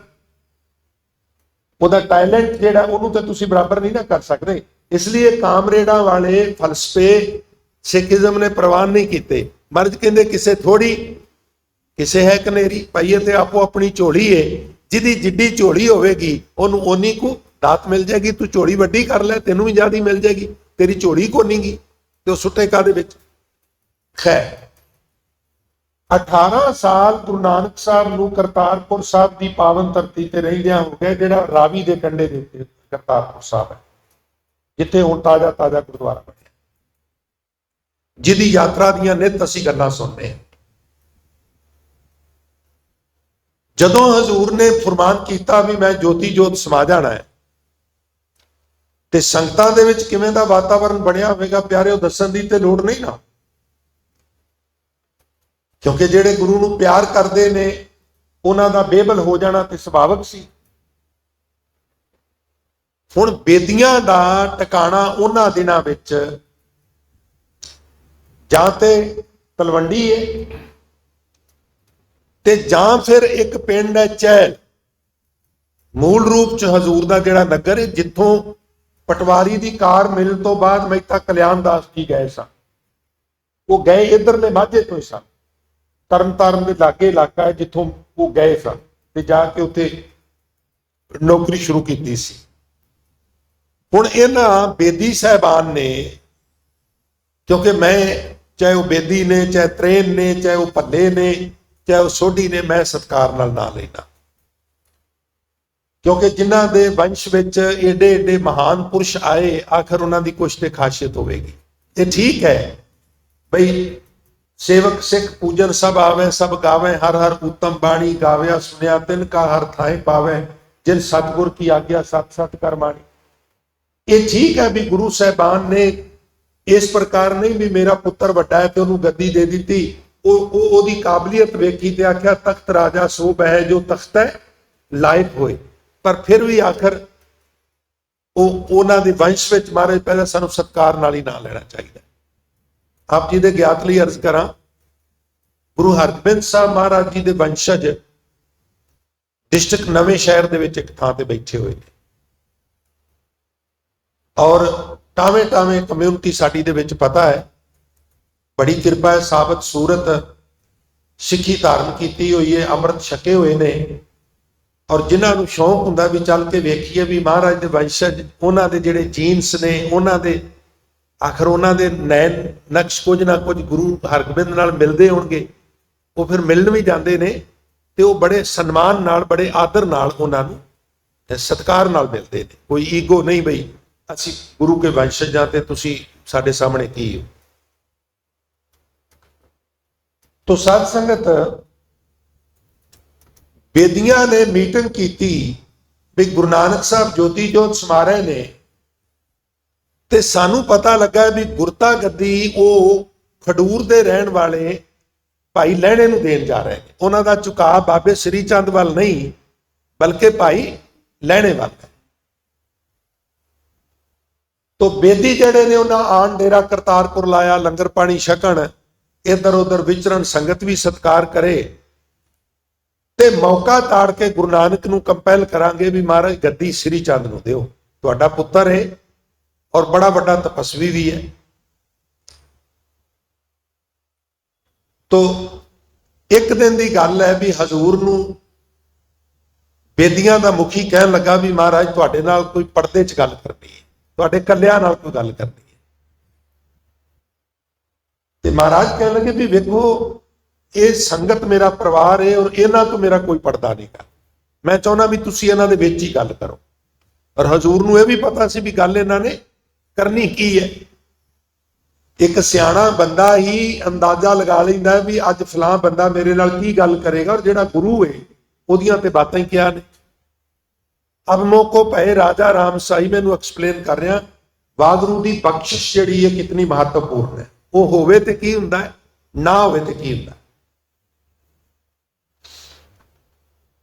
ਉਹਦਾ ਟੈਲੈਂਟ ਜਿਹੜਾ, ਉਹਨੂੰ ਤਾਂ ਤੁਸੀਂ ਬਰਾਬਰ ਨਹੀਂ ਨਾ ਕਰ ਸਕਦੇ। ਇਸ ਲਈ ਕਾਮਰੇਡਾਂ ਵਾਲੇ ਫਲਸਫੇ ਸਿੱਖੀਜ਼ਮ ਨੇ ਪ੍ਰਵਾਨ ਨਹੀਂ ਕੀਤੇ। ਮਰਜ ਕਹਿੰਦੇ ਕਿਸੇ ਥੋੜੀ ਕਿਸੇ ਹੈ ਕਨੇਰੀ। ਭਾਈਏ ਤੇ ਆਪੋ ਆਪਣੀ ਝੋਲੀ ਏ, ਜਿਹਦੀ ਜਿੱਡੀ ਝੋਲੀ ਹੋਵੇਗੀ ਉਹਨੂੰ ਓਨੀ ਕੁ ਦਾਤ ਮਿਲ ਜਾਏਗੀ। ਤੂੰ ਝੋਲੀ ਵੱਡੀ ਕਰ ਲੈ, ਤੈਨੂੰ ਵੀ ਜ਼ਿਆਦਾ ਮਿਲ ਜਾਏਗੀ। ਤੇਰੀ ਝੋਲੀ ਕੋਨੀਗੀ ਤੇ ਉਹ ਸੁੱਟੇ ਕਾਹਦੇ ਵਿੱਚ? ਖੈਰ 18 ਸਾਲ ਗੁਰੂ ਨਾਨਕ ਸਾਹਿਬ ਨੂੰ ਕਰਤਾਰਪੁਰ ਸਾਹਿਬ ਦੀ ਪਾਵਨ ਧਰਤੀ ਤੇ ਰਹਿੰਦਿਆਂ ਹੋ ਗਏ, ਜਿਹੜਾ ਰਾਵੀ ਦੇ ਕੰਢੇ ਦੇ ਉੱਤੇ ਕਰਤਾਰਪੁਰ ਸਾਹਿਬ ਹੈ, ਜਿੱਥੇ ਹੁਣ ਤਾਜ਼ਾ ਗੁਰਦੁਆਰਾ ਬਣਿਆ, ਜਿਹਦੀ ਯਾਤਰਾ ਦੀਆਂ ਨਿਤ ਅਸੀਂ ਗੱਲਾਂ ਸੁਣਦੇ ਹਾਂ। ਜਦੋਂ ਹਜ਼ੂਰ ਨੇ ਫਰਮਾਨ ਕੀਤਾ ਵੀ ਮੈਂ ਜੋਤੀ ਜੋਤ ਸਮਾ ਜਾਣਾ ਹੈ, ਤੇ ਸੰਗਤਾਂ ਦੇ ਵਿੱਚ ਕਿਵੇਂ ਦਾ ਵਾਤਾਵਰਨ ਬਣਿਆ ਹੋਵੇਗਾ ਪਿਆਰਿਓ, ਦੱਸਣ ਦੀ ਤੇ ਲੋੜ ਨਹੀਂ ਨਾ, ਕਿਉਂਕਿ ਜਿਹੜੇ ਗੁਰੂ ਨੂੰ ਪਿਆਰ ਕਰਦੇ ਨੇ ਉਹਨਾਂ ਦਾ ਬੇਬਲ ਹੋ ਜਾਣਾ ਤੇ ਸੁਭਾਵਕ ਸੀ। ਹੁਣ ਬੇਦੀਆਂ ਦਾ ਟਿਕਾਣਾ ਉਹਨਾਂ ਦਿਨਾਂ ਵਿੱਚ ਜਾਂ ਤੇ ਤਲਵੰਡੀ ਹੈ ਤੇ ਜਾਂ ਫਿਰ ਇੱਕ ਪਿੰਡ ਹੈ ਚਹਿਲ। ਮੂਲ ਰੂਪ ਚ ਹਜ਼ੂਰ ਦਾ ਜਿਹੜਾ ਨਗਰ ਹੈ, ਜਿੱਥੋਂ ਪਟਵਾਰੀ ਦੀ ਕਾਰ ਮਿਲਣ ਤੋਂ ਬਾਅਦ ਮਹਿਤਾ ਕਲਿਆਣ ਦਾਸ ਜੀ ਗਏ ਸਨ। ਉਹ ਗਏ ਇੱਧਰਲੇ ਮਾਝੇ ਤੋਂ ਹੀ ਸਨ, ਤਰਨ ਤਾਰਨ ਦੇ ਲਾਗੇ ਇਲਾਕਾ ਹੈ ਜਿੱਥੋਂ ਉਹ ਗਏ ਸਨ, ਤੇ ਜਾ ਕੇ ਉੱਥੇ ਨੌਕਰੀ ਸ਼ੁਰੂ ਕੀਤੀ ਸੀ। ਹੁਣ ਇਹਨਾਂ ਬੇਦੀ ਸਾਹਿਬਾਨ ਨੇ, ਕਿਉਂਕਿ ਮੈਂ ਚਾਹੇ ਉਹ ਬੇਦੀ ਨੇ, ਚਾਹੇ ਤਰੇਨ ਨੇ, ਚਾਹੇ ਉਹ ਭੱਲੇ ਨੇ, ਚਾਹੇ ਉਹ ਸੋਢੀ ਨੇ, ਮੈਂ ਸਤਿਕਾਰ ਨਾਲ ਨਾਂ ਲੈਣਾ, ਕਿਉਂਕਿ ਜਿਨ੍ਹਾਂ ਦੇ ਵੰਸ਼ ਵਿੱਚ ਏਡੇ ਏਡੇ ਮਹਾਨ ਪੁਰਸ਼ ਆਏ, ਆਖਰ ਉਹਨਾਂ ਦੀ ਕੁਛ ਤੇ ਖਾਸੀਅਤ ਹੋਵੇਗੀ। ਇਹ ਠੀਕ ਹੈ ਬਈ ਸੇਵਕ ਸਿੱਖ ਪੂਜਨ ਸਭ ਆਵੇ, ਸਭ ਗਾਵੇ, ਹਰ ਹਰ ਉੱਤਮ ਬਾਣੀ ਗਾਵਿਆ ਸੁਨਿਆ, ਤਿਨ ਕਾ ਹਰ ਥਾਏ ਪਾਵੇ, ਜਿਨ ਸਤਿਗੁਰ ਕੀ ਆਗਿਆ ਸਤ ਸਤ ਕਰ ਮਾਣੀ। ਇਹ ਠੀਕ ਹੈ ਵੀ ਗੁਰੂ ਸਾਹਿਬਾਨ ਨੇ ਇਸ ਪ੍ਰਕਾਰ ਨਹੀਂ ਵੀ ਮੇਰਾ ਪੁੱਤਰ ਵੱਡਾ ਹੈ ਤੇ ਉਹਨੂੰ ਗੱਦੀ ਦੇ ਦਿੱਤੀ, ਉਹਦੀ ਕਾਬਲੀਅਤ ਵੇਖੀ ਤੇ ਆਖਿਆ ਤਖਤ ਰਾਜਾ ਸੋ ਬਹਿ ਜੋ ਤਖਤ ਹੈ ਲਾਇਕ ਹੋਏ। ਪਰ ਫਿਰ ਵੀ ਆਖਰ ਉਹਨਾਂ ਦੇ ਵੰਸ਼ ਵਿੱਚ ਮਹਾਰਾਜ ਪਹਿਲਾਂ ਸਾਨੂੰ ਸਤਿਕਾਰ ਨਾਲ ਹੀ ਨਾਂ ਲੈਣਾ ਚਾਹੀਦਾ। ਆਪ ਜੀ ਦੇ ਗਿਆਤ ਲਈ ਅਰਜ਼ ਕਰਾਂ, ਗੁਰੂ ਹਰਗੋਬਿੰਦ ਸਾਹਿਬ ਮਹਾਰਾਜ ਜੀ ਦੇ ਵੰਸ਼ਜ ਡਿਸਟ੍ਰਿਕਟ ਨਵੇਂ ਸ਼ਹਿਰ ਦੇ ਵਿੱਚ ਇੱਕ ਥਾਂ ਤੇ ਬੈਠੇ ਹੋਏ ਨੇ, ਔਰ ਟਾਵੇਂ ਟਾਵੇਂ ਕਮਿਊਨਿਟੀ ਸਾਡੀ ਦੇ ਵਿੱਚ ਪਤਾ ਹੈ, ਬੜੀ ਕਿਰਪਾ ਹੈ, ਸਾਬਤ ਸੂਰਤ ਸਿੱਖੀ ਧਾਰਨ ਕੀਤੀ ਹੋਈ ਹੈ, ਅੰਮ੍ਰਿਤ ਛਕੇ ਹੋਏ ਨੇ, ਔਰ ਜਿਨ੍ਹਾਂ ਨੂੰ ਸ਼ੌਂਕ ਹੁੰਦਾ ਵੀ ਚੱਲ ਕੇ ਵੇਖੀਏ ਵੀ ਮਹਾਰਾਜ ਦੇ ਵੰਸ਼ਜ, ਉਹਨਾਂ ਦੇ ਜਿਹੜੇ ਜੀਨਸ ਨੇ, ਉਹਨਾਂ ਦੇ ਆਖਰ ਉਹਨਾਂ ਦੇ ਨੈਣ ਨਕਸ਼ ਕੁਝ ਨਾ ਕੁਝ ਗੁਰੂ ਹਰਗੋਬਿੰਦ ਨਾਲ ਮਿਲਦੇ ਹੋਣਗੇ, ਉਹ ਫਿਰ ਮਿਲਣ ਵੀ ਜਾਂਦੇ ਨੇ ਤੇ ਉਹ ਬੜੇ ਸਨਮਾਨ ਨਾਲ, ਬੜੇ ਆਦਰ ਨਾਲ ਉਹਨਾਂ ਨੂੰ ਸਤਿਕਾਰ ਨਾਲ ਮਿਲਦੇ ਨੇ। ਕੋਈ ਈਗੋ ਨਹੀਂ ਬਈ ਅਸੀਂ ਗੁਰੂ ਕੇ ਵੰਸ਼ਜ ਜਾਂ ਤੇ ਤੁਸੀਂ ਸਾਡੇ ਸਾਹਮਣੇ ਕੀ ਹੋ। ਤੋ ਸਾਧ ਸੰਗਤ, ਬੇਦੀਆਂ ਨੇ ਮੀਟਿੰਗ ਕੀਤੀ ਵੀ ਗੁਰੂ ਨਾਨਕ ਸਾਹਿਬ ਜੋਤੀ ਜੋਤ ਸਮਾ ਰਹੇ ਨੇ, ਤੇ ਸਾਨੂੰ ਪਤਾ ਲੱਗਾ ਵੀ ਗੁਰਤਾ ਗੱਦੀ ਉਹ ਖਡੂਰ ਦੇ ਰਹਿਣ ਵਾਲੇ ਭਾਈ ਲਹਿਣੇ ਨੂੰ ਦੇਣ ਜਾ ਰਹੇ ਨੇ। ਉਹਨਾਂ ਦਾ ਝੁਕਾਅ ਬਾਬੇ ਸ੍ਰੀ ਚੰਦ ਵੱਲ ਨਹੀਂ, ਬਲਕਿ ਭਾਈ ਲਹਿਣੇ ਵੱਲ ਹੈ। ਤੋ ਬੇਦੀ ਜਿਹੜੇ ਨੇ ਉਹਨਾਂ ਆਣ ਡੇਰਾ ਕਰਤਾਰਪੁਰ ਲਾਇਆ, ਲੰਗਰ ਪਾਣੀ ਛਕਣ, ਇੱਧਰ ਉੱਧਰ ਵਿਚਰਨ, ਸੰਗਤ ਵੀ ਸਤਿਕਾਰ ਕਰੇ, ਤੇ ਮੌਕਾ ਤਾੜ ਕੇ ਗੁਰੂ ਨਾਨਕ ਨੂੰ ਕੰਪੈਲ ਕਰਾਂਗੇ ਵੀ ਮਹਾਰਾਜ ਗੱਦੀ ਸ੍ਰੀ ਚੰਦ ਨੂੰ ਦਿਓ, ਤੁਹਾਡਾ ਪੁੱਤਰ ਹੈ ਔਰ ਬੜਾ ਵੱਡਾ ਤਪਸਵੀ ਵੀ ਹੈ। ਤੋ ਇੱਕ ਦਿਨ ਦੀ ਗੱਲ ਹੈ ਵੀ ਹਜ਼ੂਰ ਨੂੰ ਬੇਦੀਆਂ ਦਾ ਮੁਖੀ ਕਹਿਣ ਲੱਗਾ ਵੀ ਮਹਾਰਾਜ ਤੁਹਾਡੇ ਨਾਲ ਕੋਈ ਪਰਦੇ 'ਚ ਗੱਲ ਕਰਨੀ ਹੈ, ਤੁਹਾਡੇ ਕੱਲਿਆਂ ਨਾਲ ਕੋਈ ਗੱਲ ਕਰਨੀ ਹੈ। ਤੇ ਮਹਾਰਾਜ ਕਹਿਣ ਲੱਗੇ ਵੀ ਵੇਖੋ ਇਹ ਸੰਗਤ ਮੇਰਾ ਪਰਿਵਾਰ ਹੈ ਔਰ ਇਹਨਾਂ ਤੋਂ ਮੇਰਾ ਕੋਈ ਪਰਦਾ ਨਹੀਂ ਗਾ, ਮੈਂ ਚਾਹੁੰਦਾ ਵੀ ਤੁਸੀਂ ਇਹਨਾਂ ਦੇ ਵਿੱਚ ਹੀ ਗੱਲ ਕਰੋ। ਔਰ ਹਜ਼ੂਰ ਨੂੰ ਇਹ ਵੀ ਪਤਾ ਸੀ ਵੀ ਗੱਲ ਇਹਨਾਂ ਨੇ ਕਰਨੀ ਕੀ ਹੈ। ਇੱਕ ਸਿਆਣਾ ਬੰਦਾ ਹੀ ਅੰਦਾਜ਼ਾ ਲਗਾ ਲੈਂਦਾ ਵੀ ਅੱਜ ਫਲਾਂ ਬੰਦਾ ਮੇਰੇ ਨਾਲ ਕੀ ਗੱਲ ਕਰੇਗਾ, ਔਰ ਜਿਹੜਾ ਗੁਰੂ ਹੈ ਉਹਦੀਆਂ ਤੇ ਬਾਤਾਂ ਹੀ ਕਿਹਾ ਨੇ। ਅਬ ਮੋਕੋ ਭਏ ਰਾਜਾ ਰਾਮ ਸਾਈ ਮੈਨੂੰ ਐਕਸਪਲੇਨ ਕਰ ਰਿਹਾ, ਵਾਹਿਗੁਰੂ ਦੀ ਬਖਸ਼ਿਸ਼ ਜਿਹੜੀ ਹੈ ਕਿਤਨੀ ਮਹੱਤਵਪੂਰਨ ਹੈ। ਉਹ ਹੋਵੇ ਤੇ ਕੀ ਹੁੰਦਾ ਹੈ, ਨਾ ਹੋਵੇ ਤੇ ਕੀ ਹੁੰਦਾ।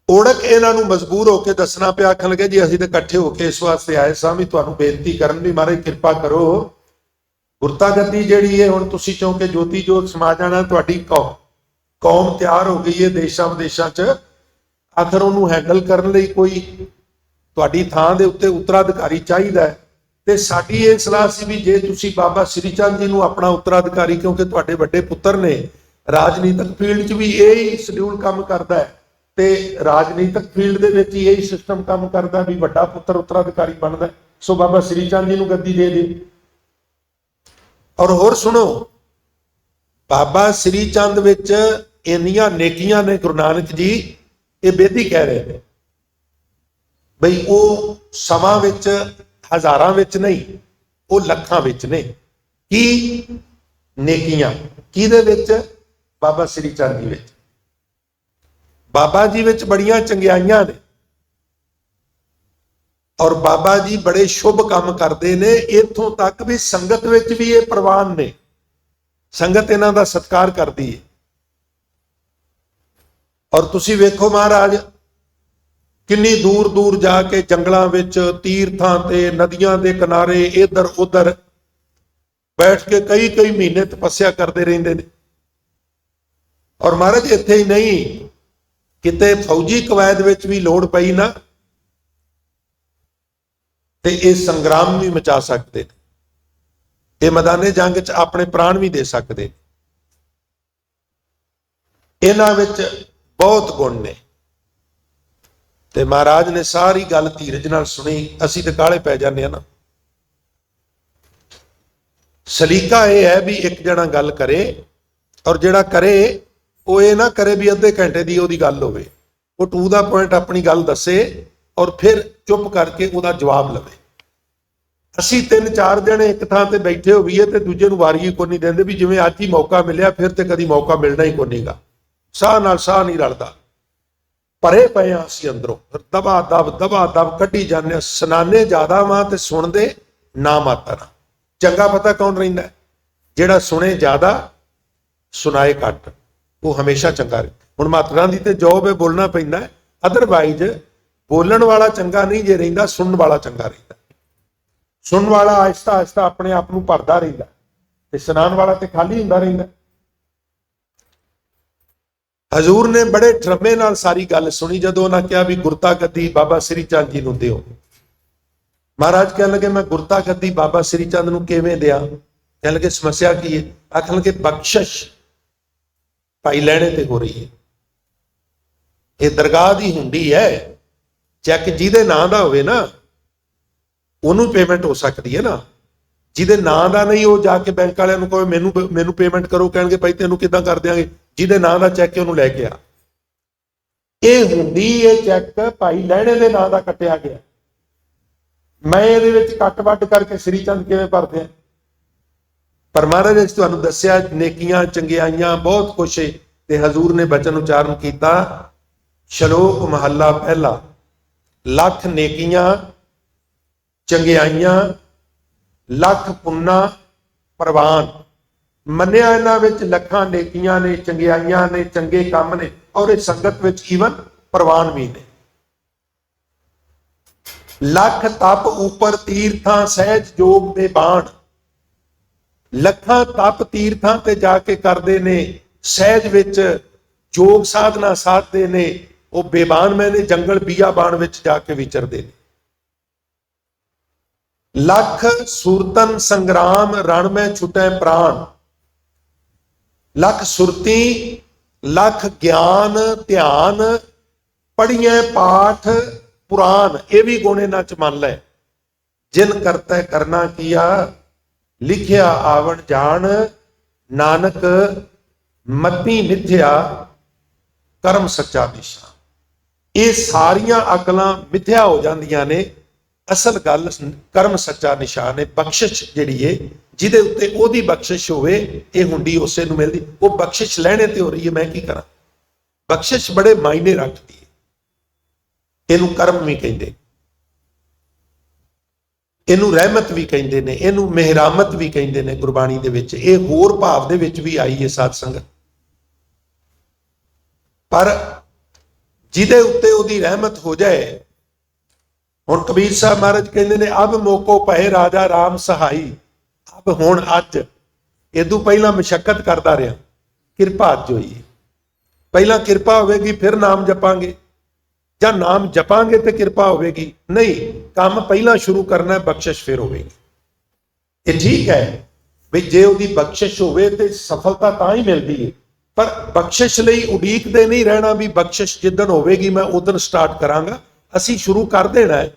ਓੜਕ ਇਹਨਾਂ ਨੂੰ ਮਜਬੂਰ ਹੋ ਕੇ ਦੱਸਣਾ ਪਿਆ, ਆਖਣ ਲੱਗੇ ਜੀ ਅਸੀਂ ਤਾਂ ਇਕੱਠੇ ਹੋ ਕੇ ਇਸ ਵਾਸਤੇ ਆਏ ਸਾਂ ਵੀ ਤੁਹਾਨੂੰ ਬੇਨਤੀ ਕਰਨ ਵੀ ਮਹਾਰਾਜ ਕਿਰਪਾ ਕਰੋ, ਗੁਰਤਾ ਗੱਦੀ ਜਿਹੜੀ ਹੈ ਹੁਣ ਤੁਸੀਂ ਚੌਂਕੇ ਜੋਤੀ ਜੋਤ ਸਮਾ ਜਾਣਾ, ਤੁਹਾਡੀ ਕੌਮ ਤਿਆਰ ਹੋ ਗਈ ਹੈ ਦੇਸ਼ਾਂ ਵਿਦੇਸ਼ਾਂ 'ਚ, ਆਖਰ ਉਹਨੂੰ ਹੈਂਡਲ ਕਰਨ ਲਈ ਕੋਈ ਤੁਹਾਡੀ ਥਾਂ ਦੇ ਉੱਤੇ ਉੱਤਰਾਧਿਕਾਰੀ ਚਾਹੀਦਾ ਹੈ। ਤੇ ਸਾਡੀ ਇਹ ਸਲਾਹ ਸੀ ਵੀ ਜੇ ਤੁਸੀਂ ਬਾਬਾ ਸ੍ਰੀ ਚੰਦ ਜੀ ਨੂੰ ਆਪਣਾ ਉੱਤਰਾਧਿਕਾਰੀ, ਕਿਉਂਕਿ ਤੁਹਾਡੇ ਵੱਡੇ ਪੁੱਤਰ ਨੇ, ਰਾਜਨੀਤਿਕ ਫੀਲਡ 'ਚ ਵੀ ਇਹ ਹੀ ਸ਼ਡਿਊਲ ਕੰਮ ਕਰਦਾ ਹੈ ਤੇ ਰਾਜਨੀਤਿਕ ਫੀਲਡ ਦੇ ਵਿੱਚ ਹੀ ਇਹੀ ਸਿਸਟਮ ਕੰਮ ਕਰਦਾ ਵੀ ਵੱਡਾ ਪੁੱਤਰ ਉੱਤਰਾਧਿਕਾਰੀ ਬਣਦਾ, ਸੋ ਬਾਬਾ ਸ੍ਰੀ ਚੰਦ ਜੀ ਨੂੰ ਗੱਦੀ ਦੇ ਦੇ। ਔਰ ਹੋਰ ਸੁਣੋ, ਬਾਬਾ ਸ੍ਰੀ ਚੰਦ ਵਿੱਚ ਇੰਨੀਆਂ ਨੇਕੀਆਂ ਨੇ ਗੁਰੂ ਨਾਨਕ ਜੀ, ਇਹ ਬੇਦੀ ਕਹਿ ਰਹੇ ਨੇ ਬਈ ਉਹ ਸਮਾਂ ਵਿੱਚ ਹਜ਼ਾਰਾਂ ਵਿੱਚ ਨਹੀਂ, ਉਹ ਲੱਖਾਂ ਵਿੱਚ ਨੇ। ਕੀ ਨੇਕੀਆਂ ਕਿਹਦੇ ਵਿੱਚ? ਬਾਬਾ ਸ੍ਰੀ ਚੰਦ ਜੀ ਵਿੱਚ। ਬਾਬਾ ਜੀ ਵਿੱਚ ਬੜੀਆਂ ਚੰਗਿਆਈਆਂ ਨੇ ਔਰ ਬਾਬਾ ਜੀ ਬੜੇ ਸ਼ੁਭ ਕੰਮ ਕਰਦੇ ਨੇ, ਇੱਥੋਂ ਤੱਕ ਵੀ ਸੰਗਤ ਵਿੱਚ ਵੀ ਇਹ ਪ੍ਰਵਾਨ ਨੇ, ਸੰਗਤ ਇਹਨਾਂ ਦਾ ਸਤਿਕਾਰ ਕਰਦੀ ਹੈ। ਔਰ ਤੁਸੀਂ ਵੇਖੋ ਮਹਾਰਾਜ ਕਿੰਨੀ ਦੂਰ ਦੂਰ ਜਾ ਕੇ ਜੰਗਲਾਂ ਵਿੱਚ, ਤੀਰਥਾਂ ਤੇ, ਨਦੀਆਂ ਦੇ ਕਿਨਾਰੇ, ਇੱਧਰ ਉੱਧਰ ਬੈਠ ਕੇ ਕਈ ਕਈ ਮਹੀਨੇ ਤਪੱਸਿਆ ਕਰਦੇ ਰਹਿੰਦੇ ਨੇ। ਔਰ ਮਹਾਰਾਜ ਇੱਥੇ ਹੀ ਨਹੀਂ, ਕਿਤੇ ਫੌਜੀ ਕਵਾਇਦ ਵਿੱਚ ਵੀ ਲੋੜ ਪਈ ਨਾ ਤੇ ਇਹ ਸੰਗਰਾਮ ਵੀ ਮਚਾ ਸਕਦੇ ਨੇ, ਇਹ ਮੈਦਾਨੇ ਜੰਗ 'ਚ ਆਪਣੇ ਪ੍ਰਾਣ ਵੀ ਦੇ ਸਕਦੇ। ਇਹਨਾਂ ਵਿੱਚ ਬਹੁਤ ਗੁਣ ਨੇ। ਤੇ ਮਹਾਰਾਜ ਨੇ ਸਾਰੀ ਗੱਲ ਧੀਰਜ ਨਾਲ ਸੁਣੀ। ਅਸੀਂ ਤੇ ਕਾਹਲੇ ਪੈ ਜਾਂਦੇ ਆ ਨਾ। ਸਲੀਕਾ ਇਹ ਹੈ ਵੀ ਇੱਕ ਜਣਾ ਗੱਲ ਕਰੇ, ਔਰ ਜਿਹੜਾ ਕਰੇ ਉਹ ਇਹ ਨਾ ਕਰੇ ਵੀ ਅੱਧੇ ਘੰਟੇ ਦੀ ਉਹਦੀ ਗੱਲ ਹੋਵੇ। ਉਹ ਟੂ ਦਾ ਪੁਆਇੰਟ ਆਪਣੀ ਗੱਲ ਦੱਸੇ ਔਰ ਫਿਰ ਚੁੱਪ ਕਰਕੇ ਉਹਦਾ ਜਵਾਬ ਲਵੇ। ਅਸੀਂ 3-4 ਜਣੇ ਇੱਕ ਥਾਂ ਤੇ ਬੈਠੇ ਹੋਈਏ ਤੇ ਦੂਜੇ ਨੂੰ ਵਾਰੀ ਕੋਈ ਨਹੀਂ ਦਿੰਦੇ ਵੀ ਜਿਵੇਂ ਅੱਜ ਹੀ ਮੌਕਾ ਮਿਲਿਆ, ਫਿਰ ਤੇ ਕਦੀ ਮੌਕਾ ਮਿਲਣਾ ਹੀ ਕੋਈ ਨਹੀਂਗਾ। ਸਾਹ ਨਾਲ ਸਾਹ ਨਹੀਂ ਰਲਦਾ। ਭਰੇ ਪਏ ਆ ਅਸੀਂ ਅੰਦਰੋਂ, ਦਬਾ ਦਬ ਕੱਢੀ ਜਾਂਦੇ। ਸੁਣਾਨੇ ਜ਼ਿਆਦਾ ਵਾਂ ਤੇ ਸੁਣਦੇ ਨਾ ਮਾਤਰ। ਚੰਗਾ ਪਤਾ ਕੌਣ ਰਹਿੰਦਾ? ਜਿਹੜਾ ਸੁਣੇ ਜ਼ਿਆਦਾ ਸੁਣਾਏ ਘੱਟ, ਉਹ ਹਮੇਸ਼ਾ ਚੰਗਾ ਰਹੇ। ਹੁਣ ਮਾਤਰਾਂ ਦੀ ਤੇ ਜੋਬ ਹੈ, ਬੋਲਣਾ ਪੈਂਦਾ। ਅਦਰਵਾਈਜ਼ ਬੋਲਣ ਵਾਲਾ ਚੰਗਾ ਨਹੀਂ ਜੇ ਰਹਿੰਦਾ, ਸੁਣਨ ਵਾਲਾ ਚੰਗਾ ਰਹਿੰਦਾ। ਸੁਣਨ ਵਾਲਾ ਆਹਿਸਤਾ ਆਹਿਸਤਾ ਆਪਣੇ ਆਪ ਨੂੰ ਭਰਦਾ ਰਹਿੰਦਾ ਤੇ ਸੁਣਾਉਣ ਵਾਲਾ ਤੇ ਖਾਲੀ ਹੁੰਦਾ ਰਹਿੰਦਾ। ਹਜ਼ੂਰ ਨੇ ਬੜੇ ਠਰਮੇ ਨਾਲ ਸਾਰੀ ਗੱਲ ਸੁਣੀ। ਜਦੋਂ ਉਹਨਾਂ ਕਿਹਾ ਵੀ ਗੁਰਤਾ ਗੱਦੀ ਬਾਬਾ ਸ੍ਰੀ ਚੰਦ ਜੀ ਨੂੰ ਦਿਓ, ਮਹਾਰਾਜ ਕਹਿਣ ਲੱਗੇ ਮੈਂ ਗੁਰਤਾ ਗੱਦੀ ਬਾਬਾ ਸ੍ਰੀ ਚੰਦ ਨੂੰ ਕਿਵੇਂ ਦਿਆਂ? ਕਹਿਣ ਲੱਗੇ ਸਮੱਸਿਆ ਕੀ ਹੈ? ਆਖਣ ਲੱਗੇ ਬਖਸ਼ਿਸ਼ ਭਾਈ ਲਹਿਣੇ ਤੇ ਹੋ ਰਹੀ ਹੈ। ਇਹ ਦਰਗਾਹ ਦੀ ਹੁੰਡੀ ਹੈ, ਚੈੱਕ ਜਿਹਦੇ ਨਾਂ ਦਾ ਹੋਵੇ ਨਾ ਉਹਨੂੰ ਪੇਮੈਂਟ ਹੋ ਸਕਦੀ ਹੈ ਨਾ। ਜਿਹਦੇ ਨਾਂ ਦਾ ਨਹੀਂ, ਉਹ ਜਾ ਕੇ ਬੈਂਕ ਵਾਲਿਆਂ ਨੂੰ ਕਹੇ ਮੈਨੂੰ ਪੇਮੈਂਟ ਕਰੋ, ਕਹਿਣਗੇ ਭਾਈ ਤੈਨੂੰ ਕਿੱਦਾਂ ਕਰ ਦਿਆਂਗੇ? ਜਿਹਦੇ ਨਾਂ ਦਾ ਚੈੱਕ ਉਹਨੂੰ ਲੈ ਕੇ ਆ। ਇਹ ਹੁੰਦੀ, ਇਹ ਚੈੱਕ ਭਾਈ ਲਹਿਣੇ ਦੇ ਨਾਂ ਦਾ ਕੱਟਿਆ ਗਿਆ। ਮੈਂ ਇਹਦੇ ਵਿੱਚ ਕੱਟ ਵੱਟ ਕਰਕੇ ਸ੍ਰੀ ਚੰਦ ਕਿਵੇਂ ਭਰਦੇ ਆ? ਪਰ ਮਹਾਰਾਜ ਨੇ ਤੁਹਾਨੂੰ ਦੱਸਿਆ ਨੇਕੀਆਂ ਚੰਗਿਆਈਆਂ ਬਹੁਤ ਕੁਛ ਹੈ। ਤੇ ਹਜ਼ੂਰ ਨੇ ਬਚਨ ਉਚਾਰਨ ਕੀਤਾ, ਸ਼ਲੋਕ ਮਹੱਲਾ ਪਹਿਲਾ, ਲੱਖ ਨੇਕੀਆਂ ਚੰਗਿਆਈਆਂ ਲੱਖ ਪੁੰਨਾ ਪ੍ਰਵਾਨ। ਮੰਨਿਆ ਇਹਨਾਂ ਵਿੱਚ ਲੱਖਾਂ ਨੇਕੀਆਂ ਨੇ, ਚੰਗਿਆਈਆਂ ਨੇ, ਚੰਗੇ ਕੰਮ ਨੇ, ਔਰ ਇਹ ਸੰਗਤ ਵਿੱਚ ਈਵਨ ਪ੍ਰਵਾਨ ਵੀ ਨੇ। ਲੱਖ ਤਪ ਉੱਪਰ ਤੀਰਥਾਂ ਸਹਿਜ ਜੋਗ ਦੇ ਬਾਣ। ਲੱਖਾਂ ਤਪ ਤੀਰਥਾਂ ਤੇ ਜਾ ਕੇ ਕਰਦੇ ਨੇ, ਸਹਿਜ ਵਿੱਚ ਜੋਗ ਸਾਧਨਾ ਸਾਧਦੇ ਨੇ। ਉਹ ਬੇਬਾਨ ਮੈਨੇ ਜੰਗਲ ਬੀਆਬਾਨ ਵਿੱਚ ਜਾ ਕੇ ਵਿਚਰਦੇ ਨੇ। ਲੱਖ ਸੁਰਤਨ ਸੰਗਰਾਮ ਰਣ ਮੈਂ ਛੁਟੈ ਪ੍ਰਾਣ। ਲੱਖ ਸੁਰਤੀ, ਲੱਖ ਗਿਆਨ ਧਿਆਨ, ਪੜ੍ਹੀਐ ਪਾਠ ਪੁਰਾਨ। ਇਹ ਵੀ ਗੁਣ ਇਹਨਾਂ ਚ ਮੰਨ ਲੈ। ਜਿਨ ਕਰਤੈ ਕਰਨਾ ਕੀਆ, ਲਿਖਿਆ ਆਵਣ ਜਾਣ, ਨਾਨਕ ਮਤੀ ਮਿਥਿਆ ਕਰਮ ਸੱਚਾ ਨਿਸ਼ਾਨ। ਇਹ ਸਾਰੀਆਂ ਅਕਲਾਂ ਮਿਥਿਆ ਹੋ ਜਾਂਦੀਆਂ ਨੇ। ਅਸਲ ਗੱਲ ਕਰਮ ਸੱਚਾ ਨਿਸ਼ਾਨ ਹੈ। ਬਖਸ਼ਿਸ਼ ਜਿਹੜੀ ਹੈ, ਜਿਹਦੇ ਉੱਤੇ ਉਹਦੀ ਬਖਸ਼ਿਸ਼ ਹੋਵੇ, ਇਹ ਹੁੰਡੀ ਉਸੇ ਨੂੰ ਮਿਲਦੀ। ਉਹ ਬਖਸ਼ਿਸ਼ ਲੈਣੇ ਤੇ ਹੋ ਰਹੀ ਹੈ, ਮੈਂ ਕੀ ਕਰਾਂ? ਬਖਸ਼ਿਸ਼ ਬੜੇ ਮਾਇਨੇ ਰੱਖਦੀ ਹੈ। ਇਹਨੂੰ ਕਰਮ ਵੀ ਕਹਿੰਦੇ, ਇਹਨੂੰ ਰਹਿਮਤ ਵੀ ਕਹਿੰਦੇ ਨੇ, ਇਹਨੂੰ ਮਿਹਰਾਮਤ ਵੀ ਕਹਿੰਦੇ ਨੇ ਗੁਰਬਾਣੀ ਦੇ ਵਿੱਚ। ਇਹ ਹੋਰ ਭਾਵ ਦੇ ਵਿੱਚ ਵੀ ਆਈ ਹੈ ਸਾਧ ਸੰਗਤ। ਪਰ ਜਿਹਦੇ ਉੱਤੇ ਉਹਦੀ ਰਹਿਮਤ ਹੋ ਜਾਏ। ਹੁਣ ਕਬੀਰ ਸਾਹਿਬ ਮਹਾਰਾਜ ਕਹਿੰਦੇ ਨੇ, ਅਬ ਮੋਕੋ ਪਏ ਰਾਜਾ ਰਾਮ ਸਹਾਈ। ਅਬ ਹੁਣ ਅੱਜ, ਇਦੋਂ ਪਹਿਲਾਂ ਮਸ਼ੱਕਤ ਕਰਦਾ ਰਿਹਾ, ਕਿਰਪਾ ਅੱਜ ਹੋਈ। ਪਹਿਲਾਂ ਕਿਰਪਾ ਹੋਵੇਗੀ ਫਿਰ ਨਾਮ ਜਪਾਂਗੇ, ਜਾਂ ਨਾਮ ਜਪਾਂਗੇ ਤੇ ਕਿਰਪਾ ਹੋਵੇਗੀ? ਨਹੀਂ, ਕੰਮ ਪਹਿਲਾਂ ਸ਼ੁਰੂ ਕਰਨਾ, ਬਖਸ਼ਿਸ਼ ਫਿਰ ਹੋਵੇਗੀ। ਇਹ ਠੀਕ ਹੈ ਵੀ ਜੇ ਉਹਦੀ ਬਖਸ਼ਿਸ਼ ਹੋਵੇ ਤੇ ਸਫਲਤਾ ਤਾਂ ਹੀ ਮਿਲਦੀ ਹੈ। ਪਰ ਬਖਸ਼ਿਸ਼ ਲਈ ਉਡੀਕਦੇ ਨਹੀਂ ਰਹਿਣਾ ਵੀ ਬਖਸ਼ਿਸ਼ ਜਿੱਦਣ ਹੋਵੇਗੀ ਮੈਂ ਉਦੋਂ ਸਟਾਰਟ ਕਰਾਂਗਾ। ਅਸੀਂ ਸ਼ੁਰੂ ਕਰ ਦੇਣਾ ਹੈ,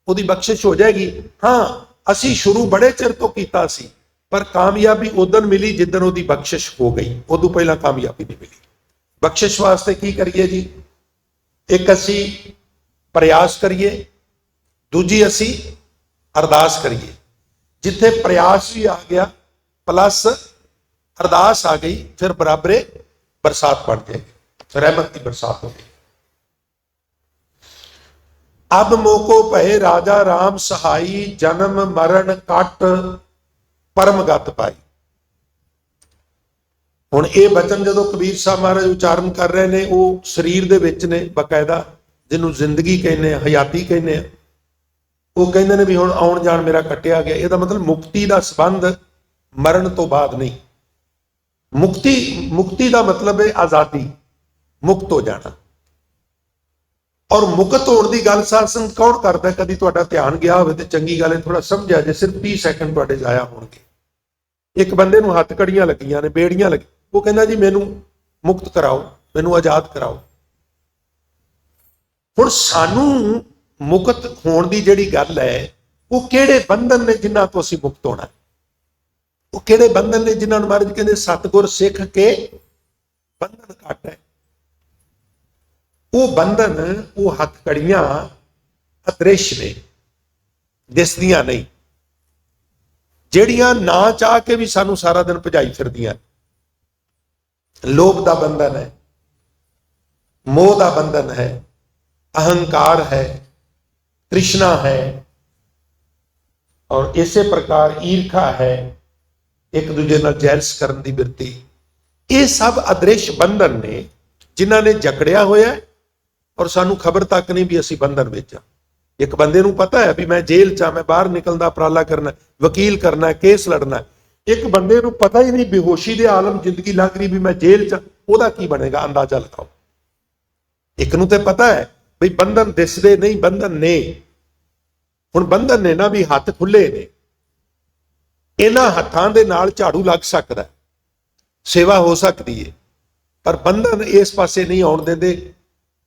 ਉਹਦੀ ਬਖਸ਼ਿਸ਼ ਹੋ ਜਾਏਗੀ। ਹਾਂ, ਅਸੀਂ ਸ਼ੁਰੂ ਬੜੇ ਚਿਰ ਤੋਂ ਕੀਤਾ ਸੀ, ਪਰ ਕਾਮਯਾਬੀ ਉਦੋਂ ਮਿਲੀ ਜਿੱਦਣ ਉਹਦੀ ਬਖਸ਼ਿਸ਼ ਹੋ ਗਈ। ਉਦੋਂ ਪਹਿਲਾਂ ਕਾਮਯਾਬੀ ਨਹੀਂ ਮਿਲੀ। ਬਖਸ਼ਿਸ਼ ਵਾਸਤੇ ਕੀ ਕਰੀਏ ਜੀ? ਇੱਕ ਅਸੀਂ ਪ੍ਰਯਾਸ ਕਰੀਏ, ਦੂਜੀ ਅਸੀਂ ਅਰਦਾਸ ਕਰੀਏ। ਜਿੱਥੇ ਪ੍ਰਯਾਸ ਵੀ ਆ ਗਿਆ ਪਲੱਸ ਅਰਦਾਸ ਆ ਗਈ, ਫਿਰ ਬਰਾਬਰੇ ਬਰਸਾਤ ਬਣ ਜਾਏਗੀ, ਰਹਿਮਤ ਦੀ ਬਰਸਾਤ ਹੋ ਗਈ। ਅਬ ਮੋਕੋ ਭਏ ਰਾਜਾ ਰਾਮ ਸਹਾਈ, ਜਨਮ ਮਰਨ ਕੱਟ ਪਰਮ ਗਤ ਪਾਈ। ਹੁਣ ਇਹ ਬਚਨ ਜਦੋਂ ਕਬੀਰ ਸਾਹਿਬ ਮਹਾਰਾਜ ਉਚਾਰਨ ਕਰ ਰਹੇ ਨੇ, ਉਹ ਸਰੀਰ ਦੇ ਵਿੱਚ ਨੇ ਬਕਾਇਦਾ, ਜਿਹਨੂੰ ਜ਼ਿੰਦਗੀ ਕਹਿੰਦੇ ਆ, ਹਯਾਤੀ ਕਹਿੰਦੇ ਆ। ਉਹ ਕਹਿੰਦੇ ਨੇ ਵੀ ਹੁਣ ਆਉਣ ਜਾਣ ਮੇਰਾ ਕੱਟਿਆ ਗਿਆ। ਇਹਦਾ ਮਤਲਬ ਮੁਕਤੀ ਦਾ ਸੰਬੰਧ ਮਰਨ ਤੋਂ ਬਾਅਦ ਨਹੀਂ। ਮੁਕਤੀ ਦਾ ਮਤਲਬ ਹੈ ਆਜ਼ਾਦੀ, ਮੁਕਤ ਹੋ ਜਾਣਾ। ਔਰ ਮੁਕਤ ਹੋਣ ਦੀ ਗੱਲ ਸਾਧ ਸੰਗਤ ਕੌਣ ਕਰਦਾ? ਕਦੀ ਤੁਹਾਡਾ ਧਿਆਨ ਗਿਆ ਹੋਵੇ ਤੇ ਚੰਗੀ ਗੱਲ ਹੈ, ਥੋੜਾ ਸਮਝਿਆ ਜੇ। ਸਿਰਫ 30 ਸੈਕਿੰਡ ਤੁਹਾਡੇ ਜ਼ਾਇਆ ਹੋਣਗੇ। ਇੱਕ ਬੰਦੇ ਨੂੰ ਹੱਥ ਕੜੀਆਂ ਲੱਗੀਆਂ ਨੇ, ਬੇੜੀਆਂ ਲੱਗੀ, ਉਹ ਕਹਿੰਦਾ ਜੀ ਮੈਨੂੰ ਮੁਕਤ ਕਰਾਓ, ਮੈਨੂੰ ਆਜ਼ਾਦ ਕਰਾਓ। हुण सानू मुक्त होण दी जिहड़ी गल है, वो किहड़े बंधन ने जिन्हां तो असीं मुक्त होना है? वो किहड़े बंधन ने जिन्हां नूं महाराज कहंदे सतगुर सिख के बंधन घट है? वो बंधन, वो हथकड़ियां अदृश्य ने, दिसदियां नहीं, ਜਿਹੜੀਆਂ ना चाह के भी सानू सारा दिन भजाई फिरदियां। लोभ का बंधन है, मोह का बंधन है, अहंकार है, तृष्णा है, और इसे प्रकार ईर्खा है, एक दूजे नाल जैलस करन दी बिरती। ये सब अदृश्य बंधन ने जिन्हां ने जकड़िया होया और सानू खबर तक नहीं भी असी बंधन विच आ। एक बंदे नूं पता है भी मैं जेल च, मैं बाहर निकलण दा उपराला करना, वकील करना, केस लड़ना। एक बंदे नूं पता ही नहीं, बेहोशी दे आलम जिंदगी लंघ रही भी मैं जेल च, ओहदा की बनेगा? अंदाजा लगाओ। एक नूं ते पता है भी बंधन दिसदे नहीं, बंधन ने। हुण बंधन ने ना भी हथ खुले ने, इन्हां हत्थां दे नाल झाड़ू लग सकदा है, सेवा हो सकती है, पर बंधन इस पासे नहीं आउण दिंदे,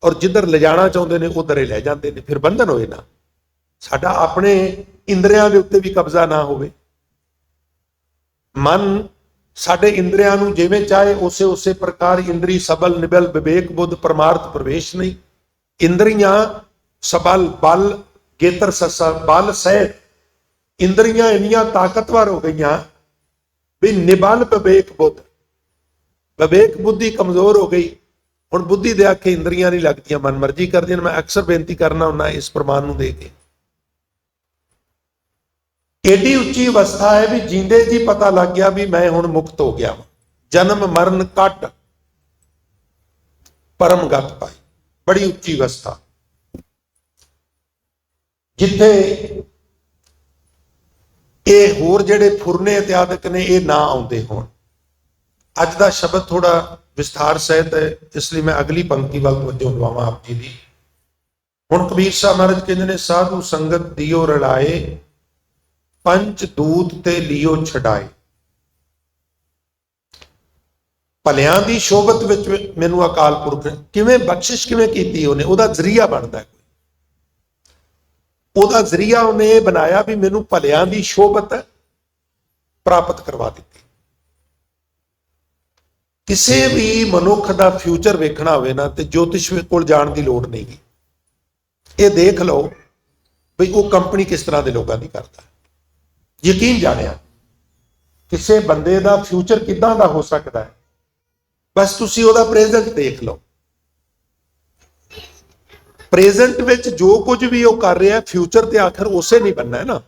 और जिधर ले जाना चाहते हैं उधर ही लै जाते हैं। फिर बंधन होए ना, साडा अपने इंद्रियां दे उत्ते भी कब्जा ना होवे। मन साडे इंद्रियां नूं जिवें चाहे उसे उसे प्रकार इंद्री सबल निबल विवेक बुद्ध परमार्थ प्रवेश नहीं। इंद्रियां सबल बल गेतर ससा बल सहित इंद्रियां इन्नियां ताकतवर हो गईयां भी निबल विवेक बुद्ध, विवेक बुद्धि कमजोर हो गई। हुण बुद्धि दे आखे इंद्रियां नहीं लगदियां, मन मर्जी करदियां। मैं अक्सर बेनती करना हुन्ना इस प्रमाण नूं दे के, एडी उच्ची अवस्था है भी जींदे जी पता लग गया भी मैं हुण मुक्त हो गया, जन्म मरण कट परम गत पाई। बड़ी उच्ची अवस्था जिथे ये होर जिहड़े फुरने इत्यादक ने ये ना आउंदे होण। अज दा शब्द थोड़ा विस्तार सहित है, इसलिए मैं अगली पंक्ति वाल तवज्जो दवावां आप जी दी। हुण कबीर साहब महाराज कहंदे ने साधु संगत दियो रलाए, पंच दूत ते लियो छड़ाए। भलियां दी शोभत विच मैनूं अकाल पुरख किवें बख्शिश किवें कीती, उहने ओहदा जरिया बनदा है, ओहदा जरिया उहने बनाया भी मैनूं भलियां दी शोभत प्राप्त करवा दी। किसी भी मनुख का फ्यूचर वेखना होवे ना ते ज्योतिष कोल जाण दी लोड़ नहीं। ये देख लो भी वो कंपनी किस तरह के लोगों की करता है। यकीन जानिया किसी बंदे का फ्यूचर किदां दा हो सकता है, बस तुसी ओहदा प्रेजेंट देख लो। प्रेजेंट विच जो कुछ भी वो कर रहा है, फ्यूचर ते आखिर उसे नहीं बनना है ना।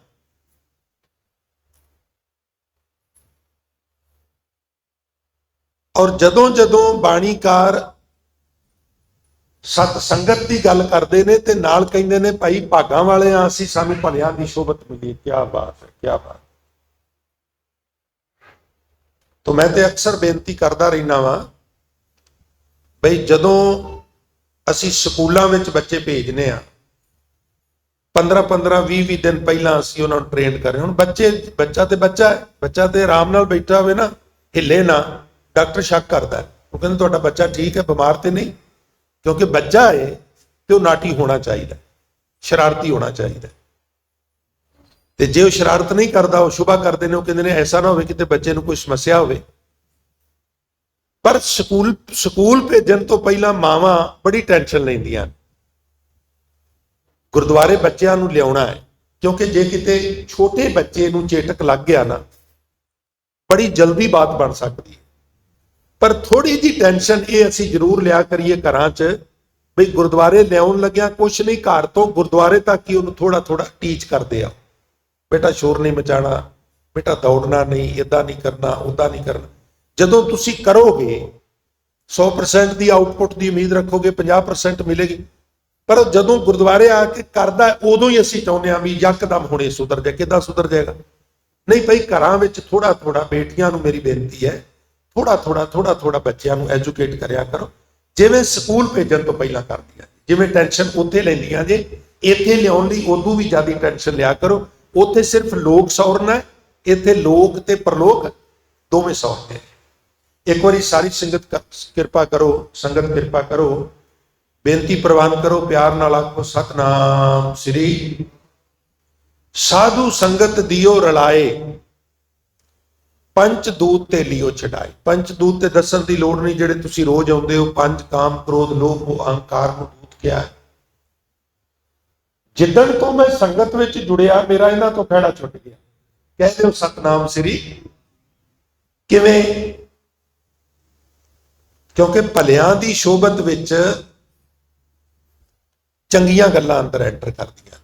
और जदों जदों बाणीकार सत संगत की गल करते हैं तो नाल कहते हैं भाई भागां वाले हाँ असीं, सानूं भलियां दी शोभत मिली। क्या बात है, क्या बात। तो मैं तो अक्सर बेनती करता रहना वा बई जदों असीं स्कूलों में बच्चे भेजने आ 15-15 20 दिन पहला असीं उन्हां नूं ट्रेन कर रहे। हुण बच्चा तो बच्चा है, बच्चा तो आराम नाल बैठा होवे ना, हिले ना, डॉक्टर शक करता है, वो कहते तुहाडा बच्चा ठीक है, बीमार तो नहीं। क्योंकि बच्चा है तो नाटी होना चाहिए, शरारती होना चाहिए। तो जे वो शरारत नहीं करता, वो शुभा करते हैं, वो कहते हैं ऐसा ना हो कि बच्चे को कोई समस्या हो। पर स्कूल भेजन तो पहला मावां बड़ी टेंशन लैंदियां। गुरुद्वारे बच्चों को लिया है, क्योंकि जे किते छोटे बच्चे नूं चेटक लग गया ना, बड़ी जल्दी बात बन सकती है। पर थोड़ी जी टेंशन ये असीं जरूर लिया करिए घरां च भी गुरुद्वारे लियाउण लग्या कुछ नहीं, घर तो गुरुद्वारे तक ही उन्होंने थोड़ा थोड़ा टीच करते आ। बेटा शोर नहीं मचाना, बेटा दौड़ना नहीं, इदा नहीं करना, उदा नहीं करना। जदों तुसीं करोगे 100% की आउटपुट की उम्मीद रखोगे, 50% मिलेगी। पर जदों गुरुद्वारे आके करदा उदों ही असीं चाहुंदे हां भी यकदम हुणे सुधर जाए। किदां सुधर जाएगा? नहीं भाई, घरां विच थोड़ा थोड़ा बेटियां नूं मेरी बेनती है, थोड़ा थोड़ा बच्चों को एजुकेट करिया करो, जिवें स्कूल भेजन तो पहला कर दिया। जिवें टेंशन उत्थे लैंदियां जे, इत्थे लियाउण लई उदों भी ज़्यादा टेंशन लिया करो। उत्थे सिर्फ लोक सौरना है, इत्थे लोक ते परलोक दोवें सौरते हैं। एक बारी सारी संगत कृपा करो, संगत कृपा करो, बेनती प्रवान करो, प्यार नाल आखो सतनाम श्री। साधु संगत दियो रलाए, पंच दूत ते लियो छडाए। पंच दूत ते दसन की लोड़ नहीं, जेडे तुसी रोज आउंदे हो। पंच काम क्रोध लोभ अहंकार को दूत क्या है। जिदन तो मैं संगत विच जुड़िया, मेरा इन्हां तो खैड़ा छुट गया। कहते हो सतनाम श्री किवें? क्योंकि भलियां दी शोभत विच चंगियां गल्लां अंदर एंटर करदियां।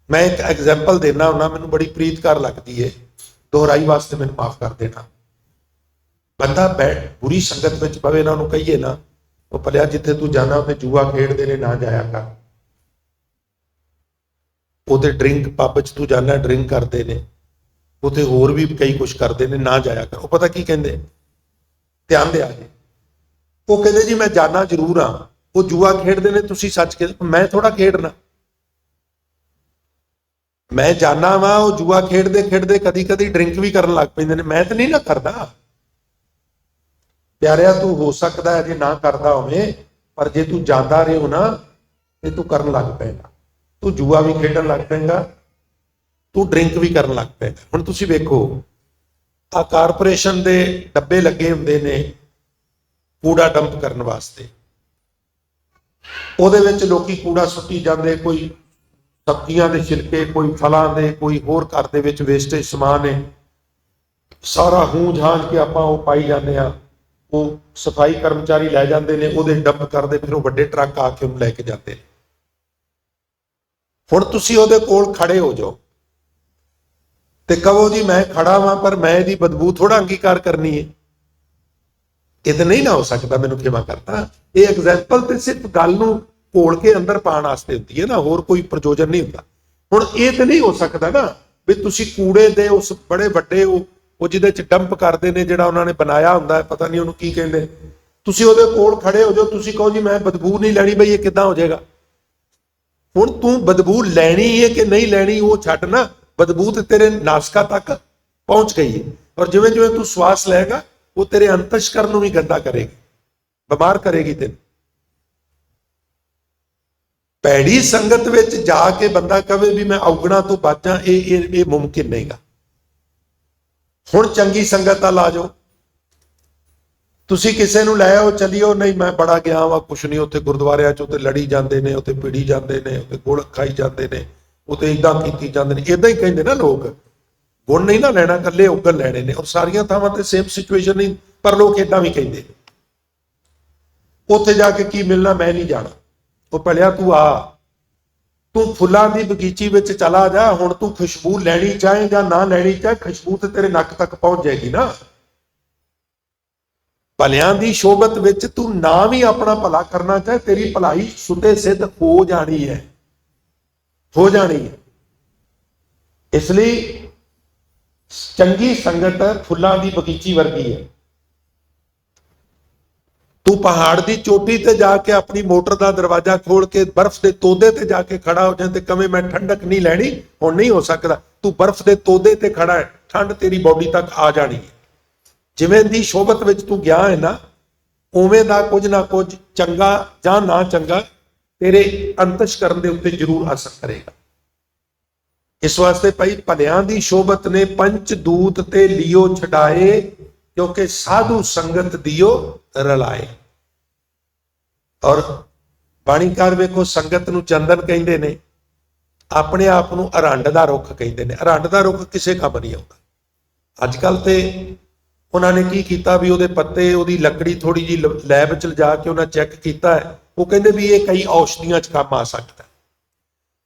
मैं एक एग्जाम्पल देना हुन्ना, मैनूं बड़ी प्रीतकार लगदी है, दोहराई वास्ते मैनूं माफ कर देना। बंदा बुरी संगत विच पवे ना, उहनूं कहीए ना, वो भलिया जिथे तू जाना उत्थे जुआ खेडदे ने, ना जाया कर। उत्थे ड्रिंक पब च तू जाना, ड्रिंक करते हैं, उत्थे होर भी कई कुछ करते हैं, ना जाया कर। वो पता की कहते, ध्यान दिया जी, वो कहते जी मैं जाना जरूर हाँ, वो जुआ खेडते हैं, तुसीं सच के, मैं थोड़ा खेडना। मैं जाना वा, वो जुआ खेडते खेडते कदी कदी ड्रिंक भी करन लग पैंदे ने, मैं तो नहीं ना करदा। प्यारिया तू हो सकता है जे ना करदा होवे, पर जे तू जांदा रहे हो ना, ते तू करन लग पेगा। तू जुआ भी खेडन लग पेगा, तू ड्रिंक भी करन लग पेगा। हुण तुसीं वेखो, आ कारपोरेशन दे डब्बे लगे हुंदे ने कूड़ा डंप करन वास्ते, ਉਹਦੇ ਵਿੱਚ ਲੋਕੀ कूड़ा ਸੁੱਟੀ ਜਾਂਦੇ, कोई सब्जियां के छिलके, कोई फलों के, कोई होर घर दे विच वेस्टेज समान है, सारा हूंज हांज के आपां वो पाई जाते हैं। वो सफाई कर्मचारी लै जाते हैं, वो डंप करते, फिर वो वड्डे ट्रक आके उन्हें लैके जाते हैं। हुण तुसीं उहदे कोल खड़े हो जाओ ते कहो जी मैं खड़ा वां, पर मैं इहदी बदबू थोड़ा अंगीकार करनी है, ये तो नहीं ना हो सकता। मैनूं खिमा करता, ये एग्जाम्पल तो सिर्फ गल नूं घोल के अंदर पाने वास्ते होंदी है ना, होर कोई प्रयोजन नहीं होंदा। हुण ये तो नहीं हो सकता ना भी तुसीं कूड़े दे उस बड़े वड्डे वो जिहदे च डंप करदे ने, जिहड़ा उन्होंने बनाया हुंदा है, पता नहीं उहनूं की कहंदे, तुसीं उहदे कोल खड़े हो जाओ, तुसीं कहो जी मैं बदबू नहीं लैणी, बई ये किदां हो जाएगा। हुण तूं बदबू लैणी है कि नहीं लैणी वो छड्ड ना, बदबू तो तेरे नासका तक पहुंच गई है, और जिवें जिवें तू श्वास लएगा वो तेरे अंतशकरण नूं भी गंदा करेगी, बीमार करेगी तेन। भैड़ी संगत विच जाके बंदा कहे भी मैं औगणा तो बचा, ये मुमकिन नहीं गा। हुण चंगी संगत आ ला जाओ, तुसीं किसे नूं लै आओ, चलियो, नहीं मैं बड़ा गया वा, कुछ नहीं, उत्थे गुरुद्वारियां च उत्थे लड़ी जाते हैं, उत्थे पीड़ी जाते हैं, उत्थे गुड़ खाई जाते हैं, उत्थे इदां कीती जांदे ने, इदां ही कहंदे ना लोग। गुण नहीं ना लैना, कल्ले उगल लैणे ने, और सारियां थावां ते सेम सिचुएशन नहीं, पर लोग इदां भी कहंदे। उत्थे जाके की मिलना, मैं नहीं जाना। वो भलिया तू आ, तू फुल्लां दी बगीची विच चला जा, हुण तू खुशबू लैणी चाहे जां ना लैणी चाहे, खुशबू ते तेरे नक तक पहुंच जाएगी ना। भलियां दी शोभत विच तू ना भी अपना भला करना चाहे, तेरी भलाई सुते सिद्ध हो जानी है, हो जानी है। इसलिए चंगी संगत फुल्लां दी बगीची वर्गी है। तू पहाड़ की चोटी ते जाके अपनी मोटर का दरवाजा खोल के बर्फ के तोदे ते जाके खड़ा हो जाए, कवे मैं ठंडक नहीं लैनी, हुण नहीं हो सकता। तू बर्फ के तोदे ते खड़ा है, ठंड तेरी बॉडी तक आ जानी है। जिवें दी शोभत विच तू गया है ना, उवें दा कुछ ना कुछ चंगा जां ना चंगा तेरे अंतशकरण दे उत्ते जरूर असर करेगा। इस वास्ते भाई भलियां दी शोभत ने पंच दूत ते लियो छडाए, क्योंकि साधु संगत दियो रलाए। और बाणीकार वेखो संगत नूं चंदन कहंदे ने, अपने आप नूं अरंड दा रुख कहंदे ने। अरंड दा रुख किसे काम नहीं आउंदा। अजकल ते उन्होंने की कीता भी उहदे पत्ते, उहदी लकड़ी थोड़ी जी लैब च जाके उन्हें चैक किया है, वो कहंदे भी ये कई औषधियां च काम आ सकता है,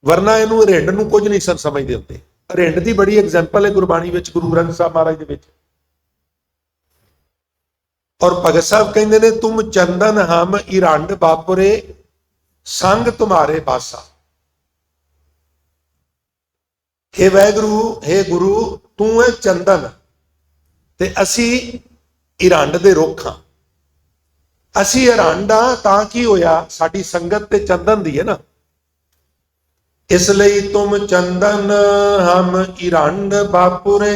वरना इहनूं अरिंड नूं कुछ नहीं समझदे हुंदे। अरिंड दी बड़ी एग्जाम्पल है गुरबाणी विच, गुरु ग्रंथ साहब महाराज दे विच। और भगत साहब कहते ने, तुम चंदन हम इरंड बापुरे, संग तुम्हारे बासा। हे वैगुरु, हे गुरु, तू है चंदन ते असी इरंड दे रुख हां। असी इरंड आ तां की होया, साडी संगत ते चंदन दी है ना, इसलिए तुम चंदन हम इरंड बापुरे,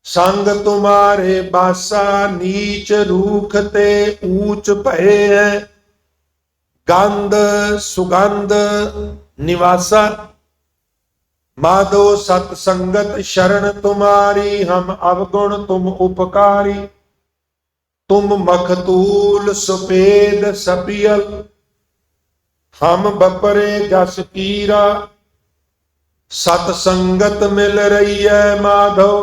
संग तुम्हारे बासा, नीच रूख ते ऊंच भये है, गंध सुगंध निवासा, माधो सतसंगत शरण तुम्हारी, हम अवगुण तुम उपकारी। तुम मखतूल सुपेद सपियल, हम बपरे जस कीरा। सतसंगत मिल रही है माधो,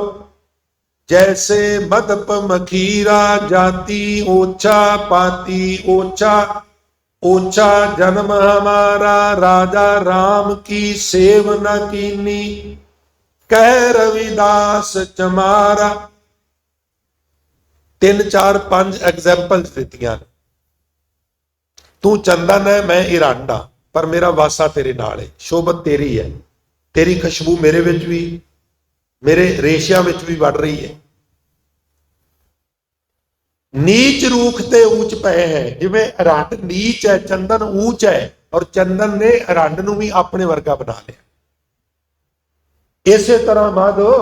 जैसे मदप मखीरा। जाति ओछा पाती ओछा, ओछा जन्म हमारा। राजा राम की सेव न कीनी, कह रविदास चमारा। 3 4 5 एग्जाम्पल्स दित्तियां। तू चंदन है मैं इरांडा, पर मेरा वासा तेरे नाल है। शोभत तेरी है, तेरी खुशबू मेरे विच भी, मेरे रेशिया विच भी बढ़ रही है। नीच रूख ते ऊंच पे है, जिवें अरंड नीच है चंदन ऊंच है, और चंदन ने अरंड नूं भी अपने वर्गा बना लिया। इसे तरह माधो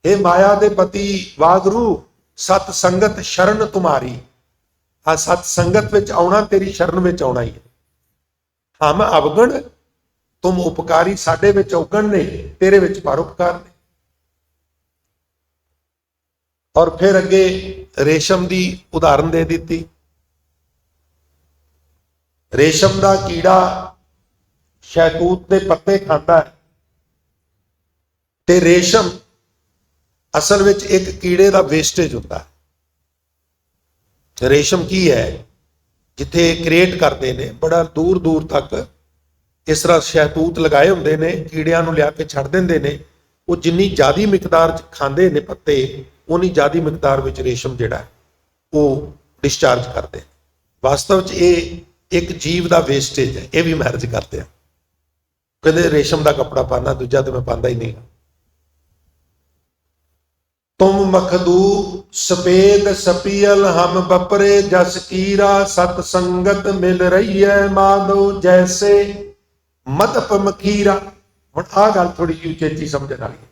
हे माया दे पति वागरू, सत संगत शरण तुम्हारी। आ सत संगत विच आउणा तेरी शरण विच आउणा ही है। हम अवगुण तुम उपकारी, साडे विच औगण ने, तेरे विच परोपकार ने। और फिर अगे रेशम की उदाहरण दे दी। रेशम का कीड़ा शहतूत के पत्ते खाता है, ते रेशम असल विच एक कीड़े का वेस्टेज होता है। रेशम की है, जिथे क्रिएट करते हैं बड़ा दूर दूर तक इस तरह शहतूत लगाए होंगे ने, कीड़ियां नूं लिया के छड़ देंदे ने। वो जिन्नी ज़्यादा मिकदार च खांदे ने पत्ते, उन्नी ज़्यादा मिकदार विच रेशम जिहड़ा है वो डिस्चार्ज करते हैं। वास्तव च ये एक जीव का वेस्टेज है। ये भी मैरिज करते हैं, कहते रेशम का कपड़ा पाना, दूजा तो मैं पाता ही नहीं। तुम मखदू सफेद सपियल, हम बपरे जस कीरा। सत संगत मिल रही है माधो, जैसे मदप मखीरा। हुण आ गल थोड़ी जी उचेची समझण वाली।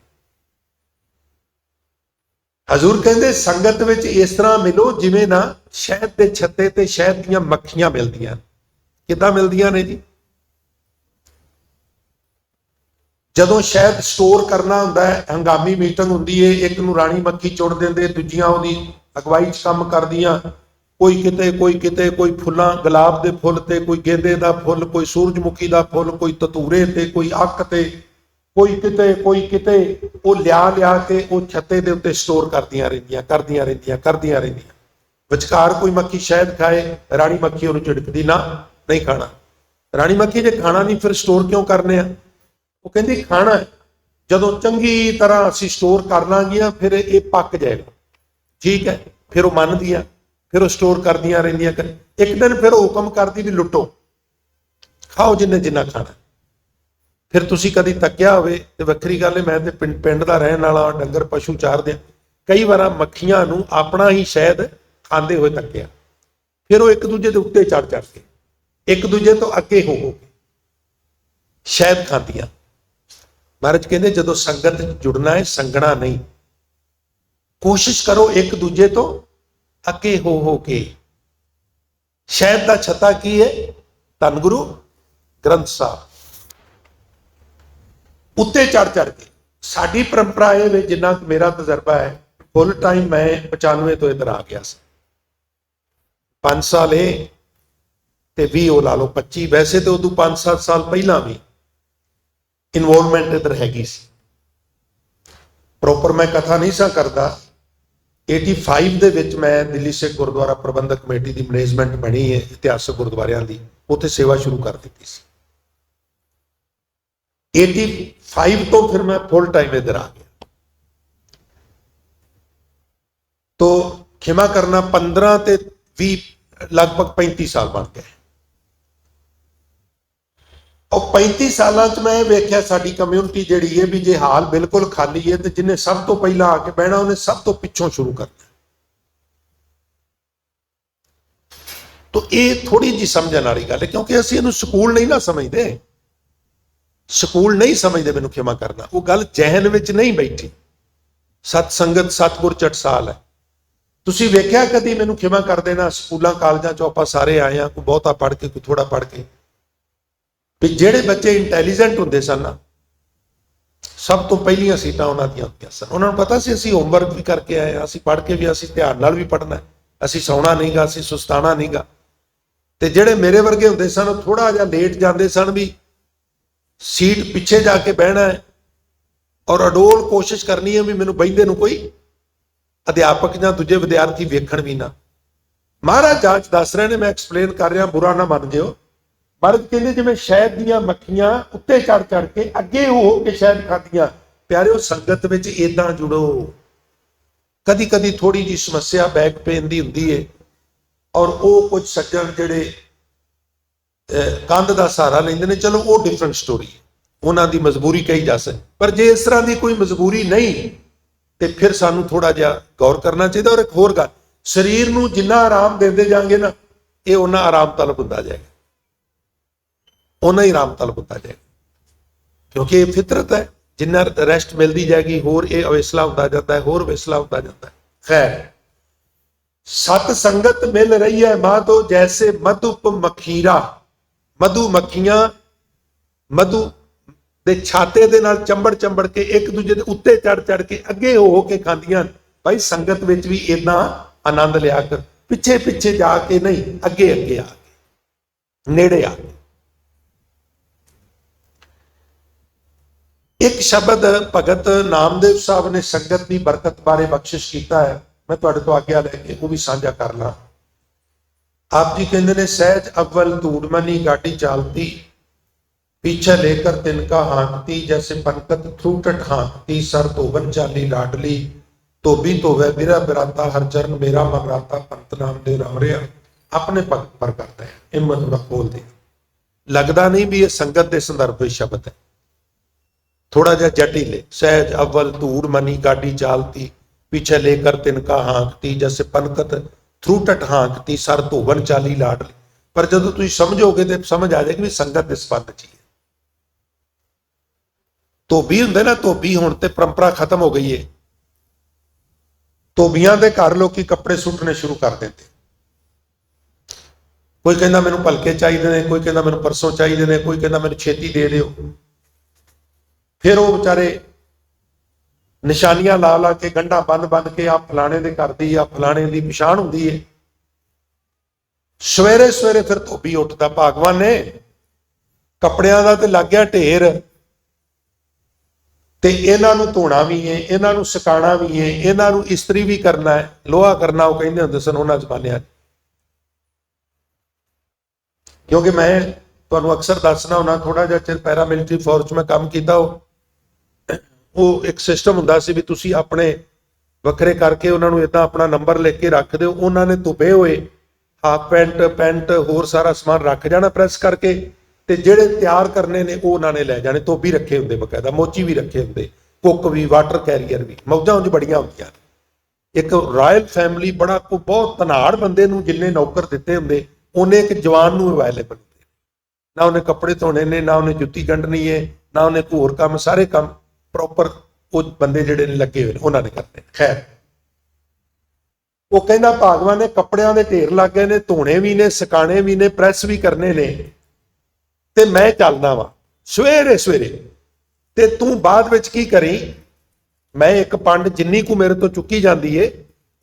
हजूर कहते संगत विच इस तरह मिलो जिवें ना शहद के छत्ते ते शहद दीयां मक्खियां मिलदियां। किदां मिलदियां ने जी? जदों शहद स्टोर करना हुंदा है, हंगामी मीटिंग हुंदी है, एक नूं राणी मक्खी चुण देंदे, दूजियां उहदी अगवाई च काम करदियां। कोई किते कोई किते, कोई फुल्लां गुलाब दे फुੱਲ ते, कोई गेंदे दा फुੱਲ, कोई सूरजमुखी दा फुੱਲ, कोई ततूरे ते, कोई अक ते, कोई किते वो लिया के वो छत्ते दे उत्ते स्टोर करदियां रहिंदियां। विचकार कोई मक्खी शहद खाए, राणी मक्खी उहनूं झिड़कदी ना, नहीं खाना। राणी मक्खी जे खाना नहीं फिर स्टोर क्यों करने? वो कहती खाना है, जदों चंगी तरह असीं स्टोर कर लांगियां फिर ये पक जाएगा, ठीक है। फिर वो मनदियां, फिर वो स्टोर करदियां रहिंदियां। एक दिन फिर हुक्म करदी भी लुटो, खाओ जिन्ने जिन्ना खाना। फिर तुसीं कदी तक्किया होवे ते वक्री गल है, मैं ते पिंड दा रहण वाला, डंगर पशु चारदे, कई बार मक्खियां नूं अपना ही शहद खांदे होए तक्किया। फिर वो एक दूजे के उत्ते चढ़ के, एक दूजे तो अगे हो के शहद खांदियां। महाराज कहते जदों संगत जुड़ना है, संगना नहीं। कोशिश करो एक दूजे तो अगे हो के। शहद का छत्ता की है? धन गुरु ग्रंथ साहब। उत्ते चढ़ के साडी परंपरा है, जिन्ना मेरा तजर्बा है, फुल टाइम मैं 95 तो इधर आ गया। 5 साल ते 20 वो ला लो 25। वैसे तो उदू 5-7 साल पहला भी इनवॉल्वमेंट इधर हैगी सी। प्रॉपर मैं कथा नहीं सा करता। 85 दे विच मैं दिल्ली सिख गुरुद्वारा प्रबंधक कमेटी की मैनेजमेंट बनी है, इतिहासक गुरुद्वारियां दी, उत्थे सेवा शुरू कर दी सी। 85 तो फिर मैं फुल टाइम इधर आ गया। तो क्षमा करना 15 ते 20 लगभग 35 साल बन गए। और 35 सालों च मैं वेख्या साडी कम्यूनिटी जिहड़ी है भी जे हाल बिल्कुल खाली है तो जिन्हें सब तो पहला आके बहना उन्हें सब तो पिछों शुरू करना। तो ये थोड़ी जी समझण वाली गल है, क्योंकि असीं इहनूं स्कूल नहीं ना समझते। स्कूल नहीं समझते, मैनूं क्षमा करना, वो गल जहन विच नहीं बैठी। सतसंगत सतगुर चटसाल है। ਤੁਸੀਂ ਵੇਖਿਆ ਕਦੀ, ਮੈਨੂੰ ਖਿਮਾ ਕਰ ਦੇਣਾ, ਸਕੂਲਾਂ ਕਾਲਜਾਂ ਚੋਂ ਆਪਾਂ ਸਾਰੇ ਆਏ ਆ, ਕੋਈ ਬਹੁਤਾ ਪੜ੍ਹ ਕੇ ਕੋਈ ਥੋੜਾ ਪੜ੍ਹ ਕੇ, ਵੀ ਜਿਹੜੇ ਬੱਚੇ ਇੰਟੈਲੀਜੈਂਟ ਹੁੰਦੇ ਸਨ ਨਾ, ਸਭ ਤੋਂ ਪਹਿਲੀਆਂ ਸੀਟਾਂ ਉਹਨਾਂ ਦੀਆਂ ਹੁੰਦੀਆਂ ਸਨ। ਉਹਨਾਂ ਨੂੰ ਪਤਾ ਸੀ ਅਸੀਂ ਹੋਮਵਰਕ ਵੀ ਕਰਕੇ ਆਏ ਆ, ਅਸੀਂ ਪੜ੍ਹ ਕੇ ਵੀ, ਅਸੀਂ ਧਿਆਨ ਨਾਲ ਵੀ ਪੜ੍ਹਨਾ, ਅਸੀਂ ਸੌਣਾ ਨਹੀਂਗਾ, ਅਸੀਂ ਸੁਸਤਾਣਾ ਨਹੀਂਗਾ। ਤੇ ਜਿਹੜੇ ਮੇਰੇ ਵਰਗੇ ਹੁੰਦੇ ਸਨ ਉਹ ਥੋੜਾ ਜਿਹਾ ਲੇਟ ਜਾਂਦੇ ਸਨ, ਵੀ ਸੀਟ ਪਿੱਛੇ ਜਾ ਕੇ ਬਹਿਣਾ ਹੈ ਔਰ ਅਡੋਲ ਕੋਸ਼ਿਸ਼ ਕਰਨੀ ਹੈ ਵੀ ਮੈਨੂੰ ਬਹਿੰਦੇ ਨੂੰ ਕੋਈ ਅਧਿਆਪਕ ਜਾਂ ਦੂਜੇ ਵਿਦਿਆਰਥੀ ਵੇਖਣ ਵੀ ਨਾ। ਮਹਾਰਾਜ ਜਾਂਚ ਦੱਸ ਰਹੇ ਨੇ, ਮੈਂ ਐਕਸਪਲੇਨ ਕਰ ਰਿਹਾ, ਬੁਰਾ ਨਾ ਮੰਨ ਜਿਓ। ਮਹਾਰਾਜ ਕਹਿੰਦੇ ਜਿਵੇਂ ਸ਼ਹਿਦ ਦੀਆਂ ਮੱਖੀਆਂ ਉੱਤੇ ਚੜ ਚੜ ਕੇ ਅੱਗੇ ਹੋ ਕੇ ਸ਼ਹਿਦ ਖਾਦੀਆਂ, ਪਿਆਰਿਓ ਸੰਗਤ ਵਿੱਚ ਏਦਾਂ ਜੁੜੋ। ਕਦੀ ਕਦੀ ਥੋੜੀ ਜਿਹੀ ਸਮੱਸਿਆ ਬੈਕ ਪੇਨ ਦੀ ਹੁੰਦੀ ਹੈ, ਔਰ ਉਹ ਕੁਝ ਸੱਜਣ ਜਿਹੜੇ ਕੰਧ ਦਾ ਸਹਾਰਾ ਲੈਂਦੇ ਨੇ, ਚਲੋ ਉਹ ਡਿਫਰੈਂਟ ਸਟੋਰੀ, ਉਹਨਾਂ ਦੀ ਮਜਬੂਰੀ ਕਹੀ ਜਾ ਸਕਦੀ। ਪਰ ਜੇ ਇਸ ਤਰ੍ਹਾਂ ਦੀ ਕੋਈ ਮਜਬੂਰੀ ਨਹੀਂ ਤੇ ਫਿਰ ਸਾਨੂੰ ਥੋੜਾ ਜਿਹਾ ਗੌਰ ਕਰਨਾ ਚਾਹੀਦਾ। ਔਰ ਇੱਕ ਹੋਰ ਗੱਲ, ਸਰੀਰ ਨੂੰ ਜਿੰਨਾ ਆਰਾਮ ਦਿੰਦੇ ਜਾਣਗੇ ਨਾ, ਇਹ ਉਹਨਾਂ ਆਰਾਮ ਤਲਬ ਹੁੰਦਾ ਜਾਏਗਾ, ਉਹਨਾਂ ਹੀ ਆਰਾਮ ਤਲਬ ਹੁੰਦਾ ਜਾਏਗਾ, ਕਿਉਂਕਿ ਇਹ ਫਿਤਰਤ ਹੈ। ਜਿੰਨਾ ਰੈਸਟ ਮਿਲਦੀ ਜਾਏਗੀ, ਹੋਰ ਇਹ ਅਵੇਸਲਾ ਹੁੰਦਾ ਜਾਂਦਾ ਹੈ, ਹੋਰ ਅਵੇਸਲਾ ਹੁੰਦਾ ਜਾਂਦਾ ਹੈ। ਖੈਰ, ਸਤ ਸੰਗਤ ਮਿਲ ਰਹੀ ਹੈ ਮਾਧੋ ਜੈਸੇ ਮਧੁਪ ਮਖੀਰਾ। ਮਧੂ ਮੱਖੀਆਂ ਮਧੂ ਦੇ ਛਾਤੇ ਦੇ ਨਾਲ ਚੰਬੜ ਚੰਬੜ ਕੇ ਇੱਕ ਦੂਜੇ ਦੇ ਉੱਤੇ ਚੜ ਚੜ ਕੇ ਅੱਗੇ ਹੋ ਕੇ ਖਾਂਦੀਆਂ। ਭਾਈ ਸੰਗਤ ਵਿੱਚ ਵੀ ਇਦਾਂ ਆਨੰਦ ਲਿਆ ਕਰ, ਪਿੱਛੇ ਪਿੱਛੇ ਜਾ ਕੇ ਨਹੀਂ, ਅੱਗੇ ਅੱਗੇ ਆ ਕੇ, ਨੇੜੇ ਆ ਕੇ। ਇੱਕ ਸ਼ਬਦ ਭਗਤ ਨਾਮਦੇਵ ਸਾਹਿਬ ਨੇ ਸੰਗਤ ਦੀ ਬਰਕਤ ਬਾਰੇ ਬਖਸ਼ਿਸ਼ ਕੀਤਾ ਹੈ, ਮੈਂ ਤੁਹਾਡੇ ਤੋਂ ਆਗਿਆ ਲੈ ਕੇ ਉਹ ਵੀ ਸਾਂਝਾ ਕਰਨਾ। ਆਪ ਜੀ ਕਹਿੰਦੇ ਨੇ, ਸਹਿਜ ਅਵਲ ਧੂੜਮਨੀ ਗਾਡੀ ਚਾਲਤੀ, पीछे लेकर तिनका हाँकती, जैसे पनकत थ्रूटट हाँकती, सर धोबन चाली लाडली, धोबी धोवे बिरा बिराता, हर चरण मेरा मगराता, पंत नाम दे रमरिया। अपने भगत पर करते हैं, हिम्मत थोड़ा खोल दे। लगता नहीं भी ये संगत के संदर्भ में शब्द है, थोड़ा जा जटिल है। सहज अव्वल धूड़ मनी गाड़ी चालती, पीछे लेकर तिनका हाँकती, जैसे पनकत थ्रूटट हाँकती, सर धोबन चाली लाडली। पर जो तुम समझोगे तो समझ आ जाएगी भी संगत इस पद च ही है। ਧੋਬੀ ਹੁੰਦੇ ਨਾ, ਧੋਬੀ ਹੁਣ ਤੇ ਪਰੰਪਰਾ ਖਤਮ ਹੋ ਗਈ ਹੈ। ਧੋਬੀਆਂ ਦੇ ਘਰ ਲੋਕੀ ਕੱਪੜੇ ਸੁੱਟਣੇ ਸ਼ੁਰੂ ਕਰ ਦਿੰਦੇ। ਕੋਈ ਕਹਿੰਦਾ ਮੈਨੂੰ ਭਲਕੇ ਚਾਹੀਦੇ ਨੇ, ਕੋਈ ਕਹਿੰਦਾ ਮੈਨੂੰ ਪਰਸੋਂ ਚਾਹੀਦੇ ਨੇ, ਕੋਈ ਕਹਿੰਦਾ ਮੈਨੂੰ ਛੇਤੀ ਦੇ ਦਿਓ। ਫਿਰ ਉਹ ਵਿਚਾਰੇ ਨਿਸ਼ਾਨੀਆਂ ਲਾ ਲਾ ਕੇ, ਗੰਢਾਂ ਬੰਨ ਬੰਨ ਕੇ, ਆ ਫਲਾਣੇ ਦੇ ਘਰ ਦੀ, ਆ ਫਲਾਣੇ ਦੀ ਪਛਾਣ ਹੁੰਦੀ ਹੈ। ਸਵੇਰੇ ਸਵੇਰੇ ਫਿਰ ਧੋਬੀ ਉੱਠਦਾ, ਭਾਗਵਾਨ ਨੇ ਕੱਪੜਿਆਂ ਦਾ ਤੇ ਲੱਗ ਗਿਆ ਢੇਰ, ਤੇ ਇਹਨਾਂ ਨੂੰ ਧੋਣਾ ਵੀ ਹੈ, ਇਹਨਾਂ ਨੂੰ ਸੁਕਾਉਣਾ ਵੀ ਹੈ, ਇਹਨਾਂ ਨੂੰ ਇਸਤਰੀ ਵੀ ਕਰਨਾ ਹੈ, ਲੋਹਾ ਕਰਨਾ, ਉਹ ਕਹਿੰਦੇ ਹੁੰਦੇ ਸਨ ਉਹਨਾਂ ਜ਼ਮਾਨਿਆਂ 'ਚ। ਕਿਉਂਕਿ ਮੈਂ ਤੁਹਾਨੂੰ ਅਕਸਰ ਦੱਸਣਾ ਹੁੰਦਾ, ਥੋੜਾ ਜਿਹਾ ਚਿਰ ਪੈਰਾਮਿਲਟਰੀ ਫੋਰਸ 'ਚ ਮੈਂ ਕੰਮ ਕੀਤਾ। ਉਹ ਇੱਕ ਸਿਸਟਮ ਹੁੰਦਾ ਸੀ ਵੀ ਤੁਸੀਂ ਆਪਣੇ ਵੱਖਰੇ ਕਰਕੇ ਉਹਨਾਂ ਨੂੰ ਏਦਾਂ ਆਪਣਾ ਨੰਬਰ ਲਿਖ ਕੇ ਰੱਖ ਦਿਓ। ਉਹਨਾਂ ਨੇ ਧੁੱਪੇ ਹੋਏ ਹਾਫ ਪੈਂਟ ਹੋਰ ਸਾਰਾ ਸਮਾਨ ਰੱਖ ਜਾਣਾ ਪ੍ਰੈਸ ਕਰਕੇ, ਤੇ ਜਿਹੜੇ ਤਿਆਰ ਕਰਨੇ ਨੇ ਉਹ ਉਹਨਾਂ ਨੇ ਲੈ ਜਾਣੇ। ਧੋਬੀ ਰੱਖੇ ਹੁੰਦੇ, ਬਕਾਇਦਾ ਮੋਚੀ ਵੀ ਰੱਖੇ ਹੁੰਦੇ, ਕੁੱਕ ਵੀ, ਵਾਟਰ ਕੈਰੀਅਰ ਵੀ। ਮੌਜਾਂ ਉਂਝ ਬੜੀਆਂ ਹੁੰਦੀਆਂ। ਇੱਕ ਰਾਇਲ ਫੈਮਿਲੀ ਬੜਾ ਬਹੁਤ ਧਨਾੜ ਬੰਦੇ ਨੂੰ ਜਿੰਨੇ ਨੌਕਰ ਦਿੱਤੇ ਹੁੰਦੇ, ਉਹਨੇ ਇੱਕ ਜਵਾਨ ਨੂੰ ਅਵੇਲੇਬਲ ਹੁੰਦੇ। ਨਾ ਉਹਨੇ ਕੱਪੜੇ ਧੋਣੇ ਨੇ, ਨਾ ਉਹਨੇ ਜੁੱਤੀ ਗੰਢਣੀ ਹੈ, ਨਾ ਉਹਨੇ ਹੋਰ ਕੰਮ, ਸਾਰੇ ਕੰਮ ਪ੍ਰੋਪਰ ਉਹ ਬੰਦੇ ਜਿਹੜੇ ਨੇ ਲੱਗੇ ਹੋਏ ਨੇ ਉਹਨਾਂ ਨੇ ਕਰਨੇ। ਖੈਰ, ਉਹ ਕਹਿੰਦਾ ਭਾਗਵਾਨ ਨੇ ਕੱਪੜਿਆਂ ਦੇ ਢੇਰ ਲੱਗ ਗਏ ਨੇ, ਧੋਣੇ ਵੀ ਨੇ, ਸੁਕਾਣੇ ਵੀ ਨੇ, ਪ੍ਰੈਸ ਵੀ ਕਰਨੇ ਨੇ, ਤੇ ਮੈਂ ਚੱਲਦਾ ਵਾਂ ਸਵੇਰੇ ਸਵੇਰੇ। ਤੇ ਤੂੰ ਬਾਅਦ ਵਿੱਚ ਕੀ ਕਰੀ, ਮੈਂ ਇੱਕ ਪੰਡ ਜਿੰਨੀ ਕੁ ਮੇਰੇ ਤੋਂ ਚੁੱਕੀ ਜਾਂਦੀ ਏ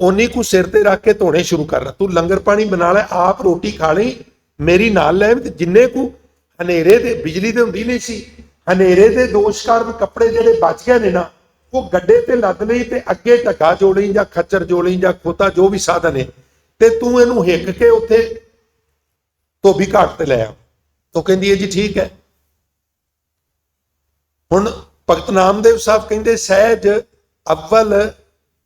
ਓਨੀ ਕੁ ਸਿਰ ਤੇ ਰੱਖ ਕੇ ਧੋਣੇ ਸ਼ੁਰੂ ਕਰ। ਤੂੰ ਲੰਗਰ ਪਾਣੀ ਬਣਾ ਲੈ, ਆਪ ਰੋਟੀ ਖਾ ਲਈ, ਮੇਰੀ ਨਾਲ ਲੈ। ਤੇ ਜਿੰਨੇ ਕੁ ਹਨੇਰੇ ਦੇ, ਬਿਜਲੀ ਤੇ ਹੁੰਦੀ ਨਹੀਂ ਸੀ, ਹਨੇਰੇ ਦੇ ਦੋਸ਼ ਕਾਰਨ ਕੱਪੜੇ ਜਿਹੜੇ ਬਚ ਗਏ ਨੇ ਨਾ, ਉਹ ਗੱਡੇ ਤੇ ਲੱਦ ਲਈ, ਤੇ ਅੱਗੇ ਢੱਗਾ ਜੋੜੀ ਜਾਂ ਖੱਚਰ ਜੋੜੀ ਜਾਂ ਖੋਤਾ, ਜੋ ਵੀ ਸਾਧਨ ਹੈ, ਤੇ ਤੂੰ ਇਹਨੂੰ ਹਿੱਕ ਕੇ ਉੱਥੇ ਧੋਬੀ ਘਾਟ ਤੇ ਲੈ ਆ। ਉਹ ਕਹਿੰਦੀ ਹੈ ਜੀ ਠੀਕ ਹੈ। ਹੁਣ ਭਗਤ ਨਾਮਦੇਵ ਸਾਹਿਬ ਕਹਿੰਦੇ, ਸਹਿਜ ਅਵਲ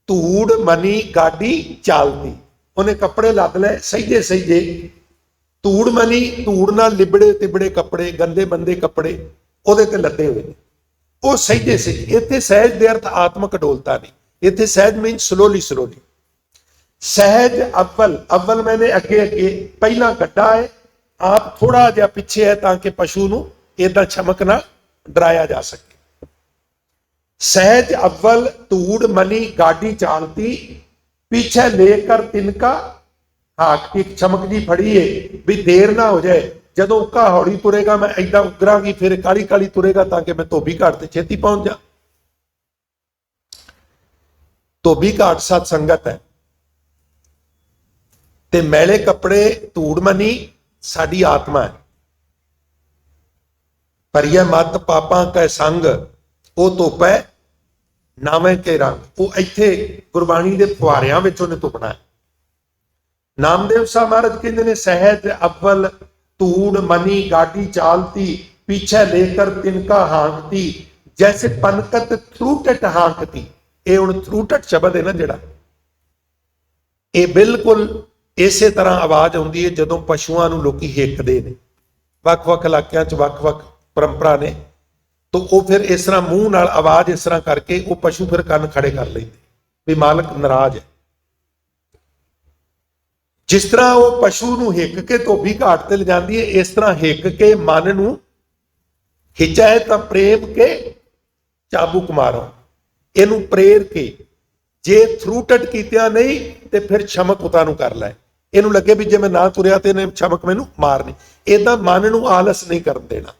ਧੂੜ ਮਨੀ ਗਾਡੀ ਚਾਲਦੀ। ਉਹਨੇ ਕੱਪੜੇ ਲੱਦ ਲੈ, ਸਹੀਦੇ ਸਹੀਦੇ, ਧੂੜ ਮਨੀ, ਧੂੜ ਨਾਲ ਲਿਬੜੇ ਤਿਬੜੇ ਕੱਪੜੇ, ਗੰਦੇ ਬੰਦੇ ਕੱਪੜੇ ਉਹਦੇ ਤੇ ਲੱਦੇ ਹੋਏ ਨੇ, ਉਹ ਸਹੀਦੇ ਸਹੀਦੇ। ਇੱਥੇ ਸਹਿਜ ਦੇ ਅਰਥ ਆਤਮਕ ਅਡੋਲਤਾ ਨਹੀਂ, ਇੱਥੇ ਸਹਿਜ ਮੀਨ ਸਲੋਲੀ ਸਲੋਲੀ। ਸਹਿਜ ਅਵਲ, ਅਵਲ ਮੈਨੇ ਅੱਗੇ ਅੱਗੇ, ਪਹਿਲਾਂ ਗੱਡਾ ਹੈ, ਆਪ ਥੋੜਾ ਜਿਹਾ ਪਿੱਛੇ ਹੈ, ਤਾਂ ਕਿ ਪਸ਼ੂ ਨੂੰ ਏਦਾਂ ਚਮਕ ਨਾਲ ਡਰਾਇਆ ਜਾ ਸਕੇ। ਸਹਿਜ ਅਵਲ ਧੂੜ ਮਨੀ ਗਾਡੀ ਚਾਲਤੀ, पीछे लेकर तिनका हाक की चमक जी फड़ी है भी देर ना हो जाए, जदों उक्का हौली तुरेगा मैं ऐदा उगरांगी, फिर काली काली तुरेगा ताकि मैं धोबी घाट ते छेती पहुंच जा। धोबी घाट सत संगत है ते मैले कपड़े धूड़ मनी साडी आत्मा है। परिया मत पापां कै संग वो धोपै नावे के रंग, वो इत्थे गुरबाणी दे फुहारियां विच उहने धुपना है। नामदेव साहब महाराज कहते ने सहज अव्वल धूड़ मनी गाड़ी चालती, पीछे लेकर तिनका हांकती, जैसे पनकत थ्रूटट हांकती। ये हुण थ्रूटट शब्द है ना जिहड़ा, ये बिल्कुल इसे तरह आवाज आउंदी है जदों पशुआं नूं लोकी हिकदे ने। वख-वख इलाकिਆਂ 'ਚ वख-वख परंपरा ने, तो वो फिर इस तरह मूँह नाल आवाज इस तरह करके वो पशु फिर कंन खड़े कर लेंदे भी मालक नाराज है। जिस तरह वो पशु नूं हिक के धोबी घाट ते ले जांदी है, इस तरह हिक के मन नूं खिंचाए तां प्रेम के चाबुक मारो, इनू प्रेर के जे थ्रूटट कीतिया नहीं तो फिर छमक उतां नूं कर लै। इनू लगे भी जे मैं ना तुरिया तो इन्हें छमक मैनू मारनी। इदां मन नूं आलस नहीं करन देना,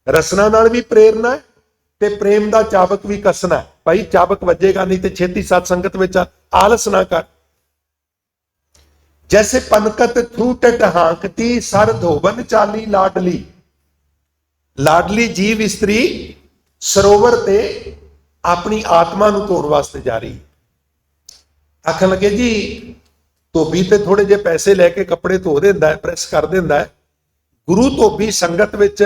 रसना नाल भी प्रेरना है ते प्रेम दा चाबक भी कसना है। भाई चाबक वजेगा नहीं तो छेती सत संगत विच आलस ना कर। जैसे पनकत थ्रूटट हांकती, सर धोबन चाली लाडली। लाडली जीव स्त्री सरोवर ते अपनी आत्मा नूं धोण वास्ते जा रही। आखन लगे जी धोबी ते थोड़े जे पैसे लैके कपड़े धो दिंदा है, प्रेस कर दिंदा है। गुरु धोबी संगत विच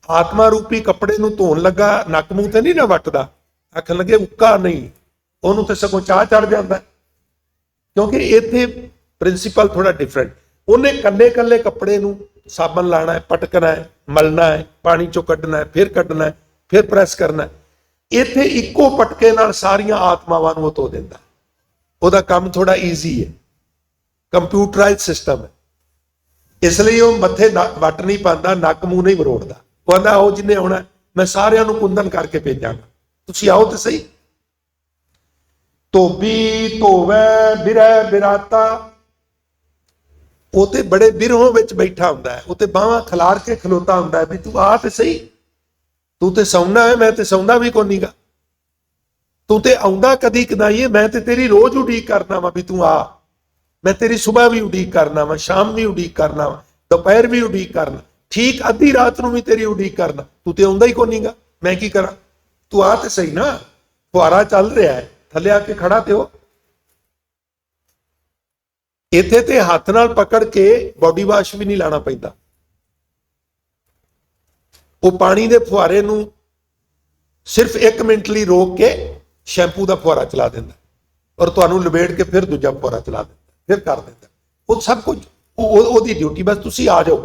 आत्मा रूपी कपड़े नूं धोण लगा नक मूंह ते नहीं ना वटदा। आखन लगे उक्का नहीं, उहनूं ते सगों चाह चढ़ जांदा, क्योंकि इत्थे प्रिंसीपल थोड़ा डिफरेंट। उन्हें कल्ले कल्ले कपड़े नूं साबन लाना है, पटकना है, मलना है, पानी चों कड्ढना है, फिर प्रेस करना है। इत्थे इक्को पटके नाल सारियां आत्मावां नूं धो दिंदा। उहदा काम थोड़ा ईजी है, कंप्यूटराइज सिस्टम है, इसलिए वह मत्थे वट नहीं पाता, नक मूँह नहीं मरोड़दा। कहता आओ जिन्हें आना मैं सारियां नूं कुंदन करके भेजांगा, तुसीं आओ तो सही। धोबी धोवै बिरै बिराता, वो तो बड़े बिरहों विच बैठा हुंदा है, वो तो बाहां खिलार के खलोता हुंदा है भी तू आ ते सही, तू तो सौना है, मैं तो सौंदा भी कोई नहींगा, तू तो आउंदा कदी कदाई है, मैं तो तेरी रोज उड़ीक करना वा भी तू आ। मैं तेरी सुबह भी उड़ीक करना वा, शाम भी उड़ीक करना वा, दोपहर भी उड़ीक करना, ठीक अद्धी रात नूं भी तेरी उड़ीक करना, तू तो आउंदा ही कोई नहींगा, मैं की करा, तू आ ते सही ना। फुहारा चल रहा है, थले आके खड़ा ते हो। इत्थे ते हाथ नाल पकड़ के बॉडी वाश भी नहीं लाना पैंदा, वो पानी दे फुहारे नूं सिर्फ 1 मिनट लई रोक के शैंपू का फुहारा चला दिंदा और तुहानूं लपेट के फिर दूजा फुहारा चला दिंदा, फिर कर दिंदा। वो सब कुछ ओहदी ड्यूटी, बस तुसीं आ जाओ।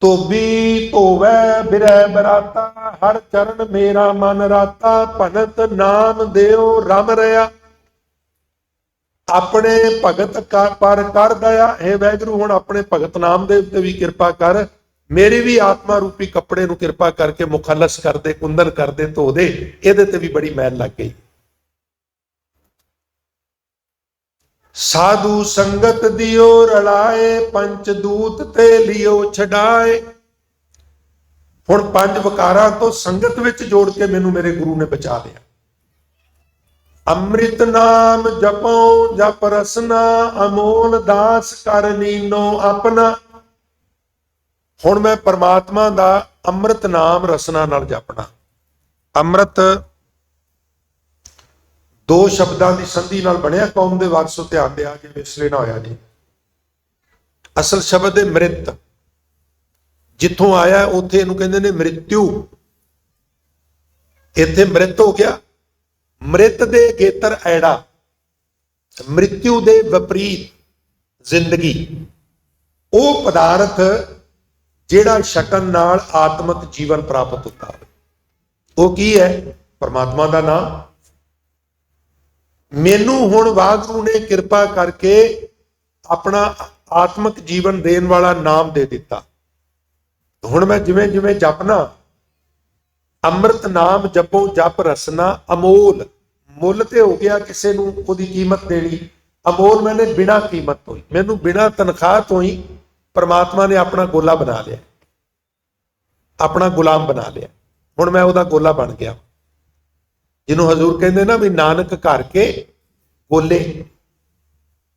धोबी धोवै बिरै बराता, हर चरण मेरा मन राता, भगत नाम देओ रम रहा, अपने भगत पर कर दया। हे वैगुरू हुण अपने भगत नामदेव ते भी कृपा कर, मेरी भी आत्मा रूपी कपड़े नूं कृपा करके मुखलस कर दे, कुंदन कर दे, धो दे, इहदे ते भी बड़ी मैल लग गई। साधु संगत दियो रलाए, पंचदूत ते लियो छडाए। हुण 5 वकारां तो संगत विच जोड़ के मैनू मेरे गुरु ने बचा लिया। अमृत नाम जपो जप रसना, अमोल दास कर नीनो अपना। हुण मैं परमात्मा दा अमृत नाम रसना नाल जपना। अमृत 2 शब्दां दी संधि नाल बनिया, कौम दे वारसो ध्यान दिया जे विसरे ना होया जी। असल शब्द है मृत, जिथों आया उत्थे इहनूं कहंदे ने मृत्यु, इत्थे मृत हो गया। मृत दे गेतर ऐड़ा, मृत्यु दे विपरीत जिंदगी, वो पदार्थ जिहड़ा छकन नाल आत्मक जीवन प्राप्त होता है, वो की है? परमात्मा का नाम। मैनू हुण वाहगुरू ने कृपा करके अपना आत्मक जीवन देने वाला नाम दे दिता। हुण मैं जिवें जिवें जपना, अमृत नाम जपो जप रसना, अमोल ਮੁੱਲ ਤੇ ਹੋ ਗਿਆ, ਕਿਸੇ ਨੂੰ ਉਹਦੀ ਕੀਮਤ ਦੇਣੀ ਅਮੋਲ। ਮੈਨੇ ਬਿਨਾਂ ਕੀਮਤ ਤੋਂ ਹੀ, ਮੈਨੂੰ ਬਿਨਾਂ ਤਨਖਾਹ ਤੋਂ ਹੀ परमात्मा ने अपना गोला बना लिया, अपना गुलाम बना लिया। हुण मैं ਉਹਦਾ गोला बन गया, ਜਿਹਨੂੰ हजूर कहते ना भी नानक घर के गोले।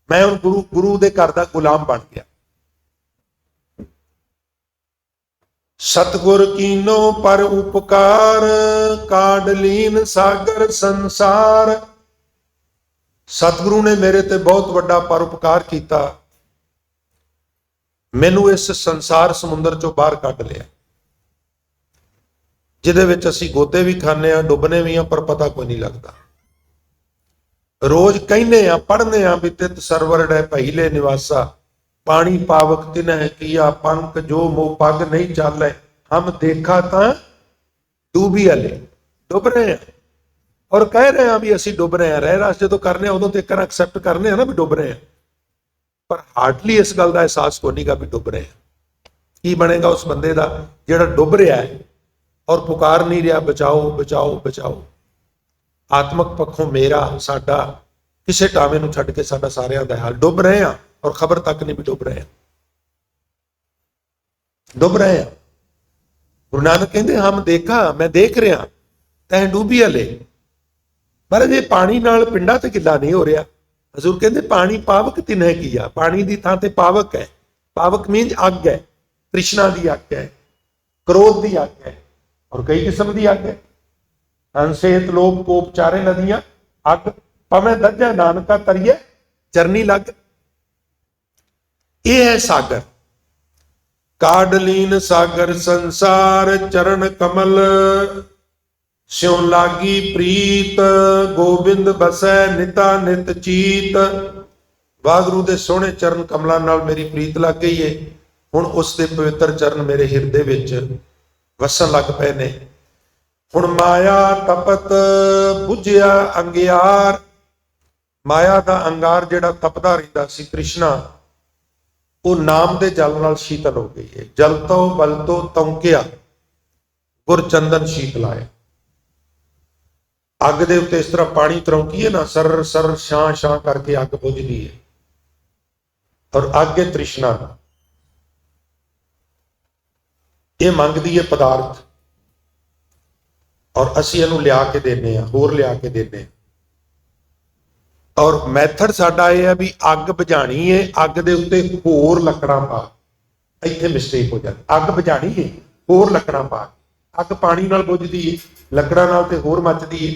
मैं हुण गुरु दे घर दा गुलाम बन गया। सतगुर कीनो पर उपकार, काढ़ लीन सागर संसार। सतगुरु ने मेरे ते बहुत वड्डा परोपकार किया, मैनू इस संसार समुंदर चों बाहर कढ लिया, जिहदे विच असीं गोते भी खाने आ, डुबने भी आ, पर पता कोई नहीं लगता। रोज कहने आ, पढ़ने आ भी तित सरवर डै पहिले निवासा, पानी पावक तिन्ह किया पंख, जो मोह पग नहीं चाले, हम देखा तां डूबी हले। डुब रहे हैं और कह रहे हैं भी असीं डुब रहे हैं। रह रस जो करने उदों तो एक एक्सैप्ट करने ना भी डुब रहे हैं, पर हार्डली इस गल का एहसास को नहीं गा भी डुब रहे हैं। की बनेगा उस बंदे का जिहड़ा डुब रहा है और पुकार नहीं रहा बचाओ बचाओ बचाओ। आत्मक पक्षों मेरा साडा किसी टावे नूं छड्ड के साडा सारियां दा हाल। डुब रहे हैं और खबर तक नहीं भी डुब रहे हैं, डुब रहे हैं। गुरु नानक कहते हम देखा, मैं देख रहा तैं डूबी हले। पर जे पानी नाल पिंडा ते गिला नहीं हो रहा। हजूर कहते पानी पावक तिन्ह किया, पानी की थां ते पावक है। पावक मीन अग है, तृष्णा की अग है, क्रोध की अग है, और कई किस्म की अग है। हंसेत लोभ कोप चारे नदियां अग, पवें दज्जा नानका तरिए चरनी लग। ये है सागर। काढ़ सागर संसार, चरण कमल स्यों लागी प्रीत, गोबिंद बसै निता नित चीत। वाहगुरू दे सोहणे चरण कमलों नाल मेरी प्रीत लग गई है। हुण उस दे पवित्र चरण मेरे हिरदे विच वसन लग पए ने। हुण माया तपत बुझिया अंगियार। माया दा अंगार जिहड़ा तपदा रहिंदा सी तृष्णा, वो नाम दे जल नाल शीतल हो गई है। जल तो बल तो तौंकिया, गुर चंदन शीत लाया। अग दे उत्ते इस तरह पानी तरौंकीए ना, सर सर छां छां करके अग बुझदी है। और अग है तृष्णा, ये मंगदी है पदार्थ, और असीं इहनूं लिया के देने, होर लिया के देने। और मैथड साडा यह है भी अग बुझाणी है, अग दे उत्ते होर लकड़ां पा। इत्थे मिस्टेक हो जाती। अग बुझाणी है, होर लकड़ां पा। अग पानी नाल बुझदी है, लकड़ां नाल ते होर मचदी है।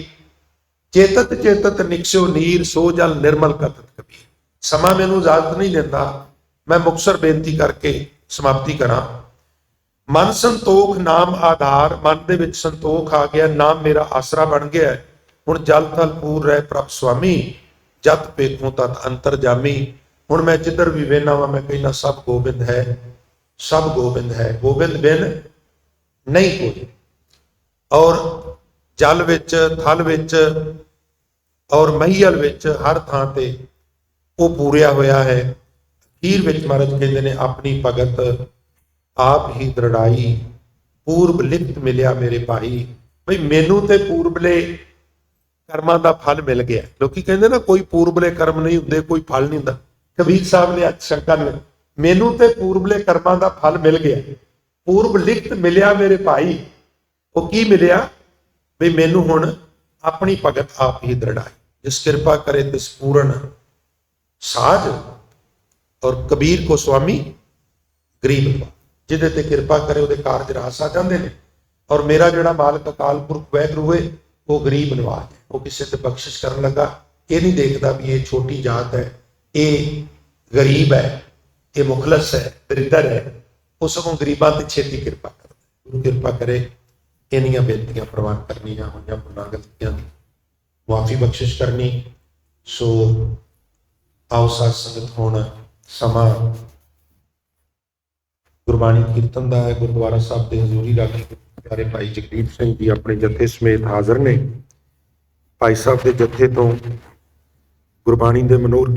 चेतत चेतत निकसो नीर, सो जल निर्मल कतत कबीर। समा मैनूं इजाजत नहीं दिंदा, मैं मुक्तसर बेनती करके समाप्ति करा। मन संतोख नाम आधार, मन दे विच संतोख आ गया, नाम मेरा आसरा बन गया। हुण जल थल पूर रहे प्रभ स्वामी, जत पेखों तत अंतर जामी। हुण मैं जिधर भी वेना वा मैं कहना सब गोबिंद है, सब गोबिंद है, गोबिंद बिन नहीं कोई। और जल विच थल विच और महीयल विच हर थां ते वो पूरिया होया है। अखीर विच महाराज कहते ने अपनी भगत आप ही दृढ़ाई, पूर्व लिप्त मिलिया मेरे भाई। भाई मैनू ते पूर्वले कर्मां दा फल मिल गया। लोकी कहते ना कोई पूर्वले कर्म नहीं हुंदे, कोई फल नहीं हुंदा। कबीर साहब ने अज शंका ने मैनू ते पूर्वले कर्मां दा फल मिल गया। पूर्व लिप्त मिलिया मेरे भाई, वो की मिलिया भी मैनू हुण अपनी भगत आप ही दृढ़ाई। जिस कृपा करे तिस पूर्ण साज, और कबीर को स्वामी गरीब नवाज। जिहदे ते कृपा करे उहदे कारज रास आ जांदे ने। और मेरा जिहड़ा मालक अकाल पुरख वैगुरू है वो गरीब नवाज है। वो किसी से बख्शिश करन लगा ये नहीं देखता भी ये छोटी जात है, ये गरीब है, ये मुखलस है, दरिद्र है। वो सगों गरीबां ते छेती कृपा करदा। गुरु कृपा करे इन्नियां बेनतियां प्रवान करनियां होईयां भुलां गलतियां दी मुआफी बख्शिश करनी। सो आओ साध संगत हुण समा गुरबाणी कीर्तन का है। गुरुद्वारा साहब के हजूरी रागी प्यारे भाई जगदीप सिंह जी अपने जत्थे समेत हाजिर ने। भाई साहब के जत्थे तो गुरबाणी के मनोर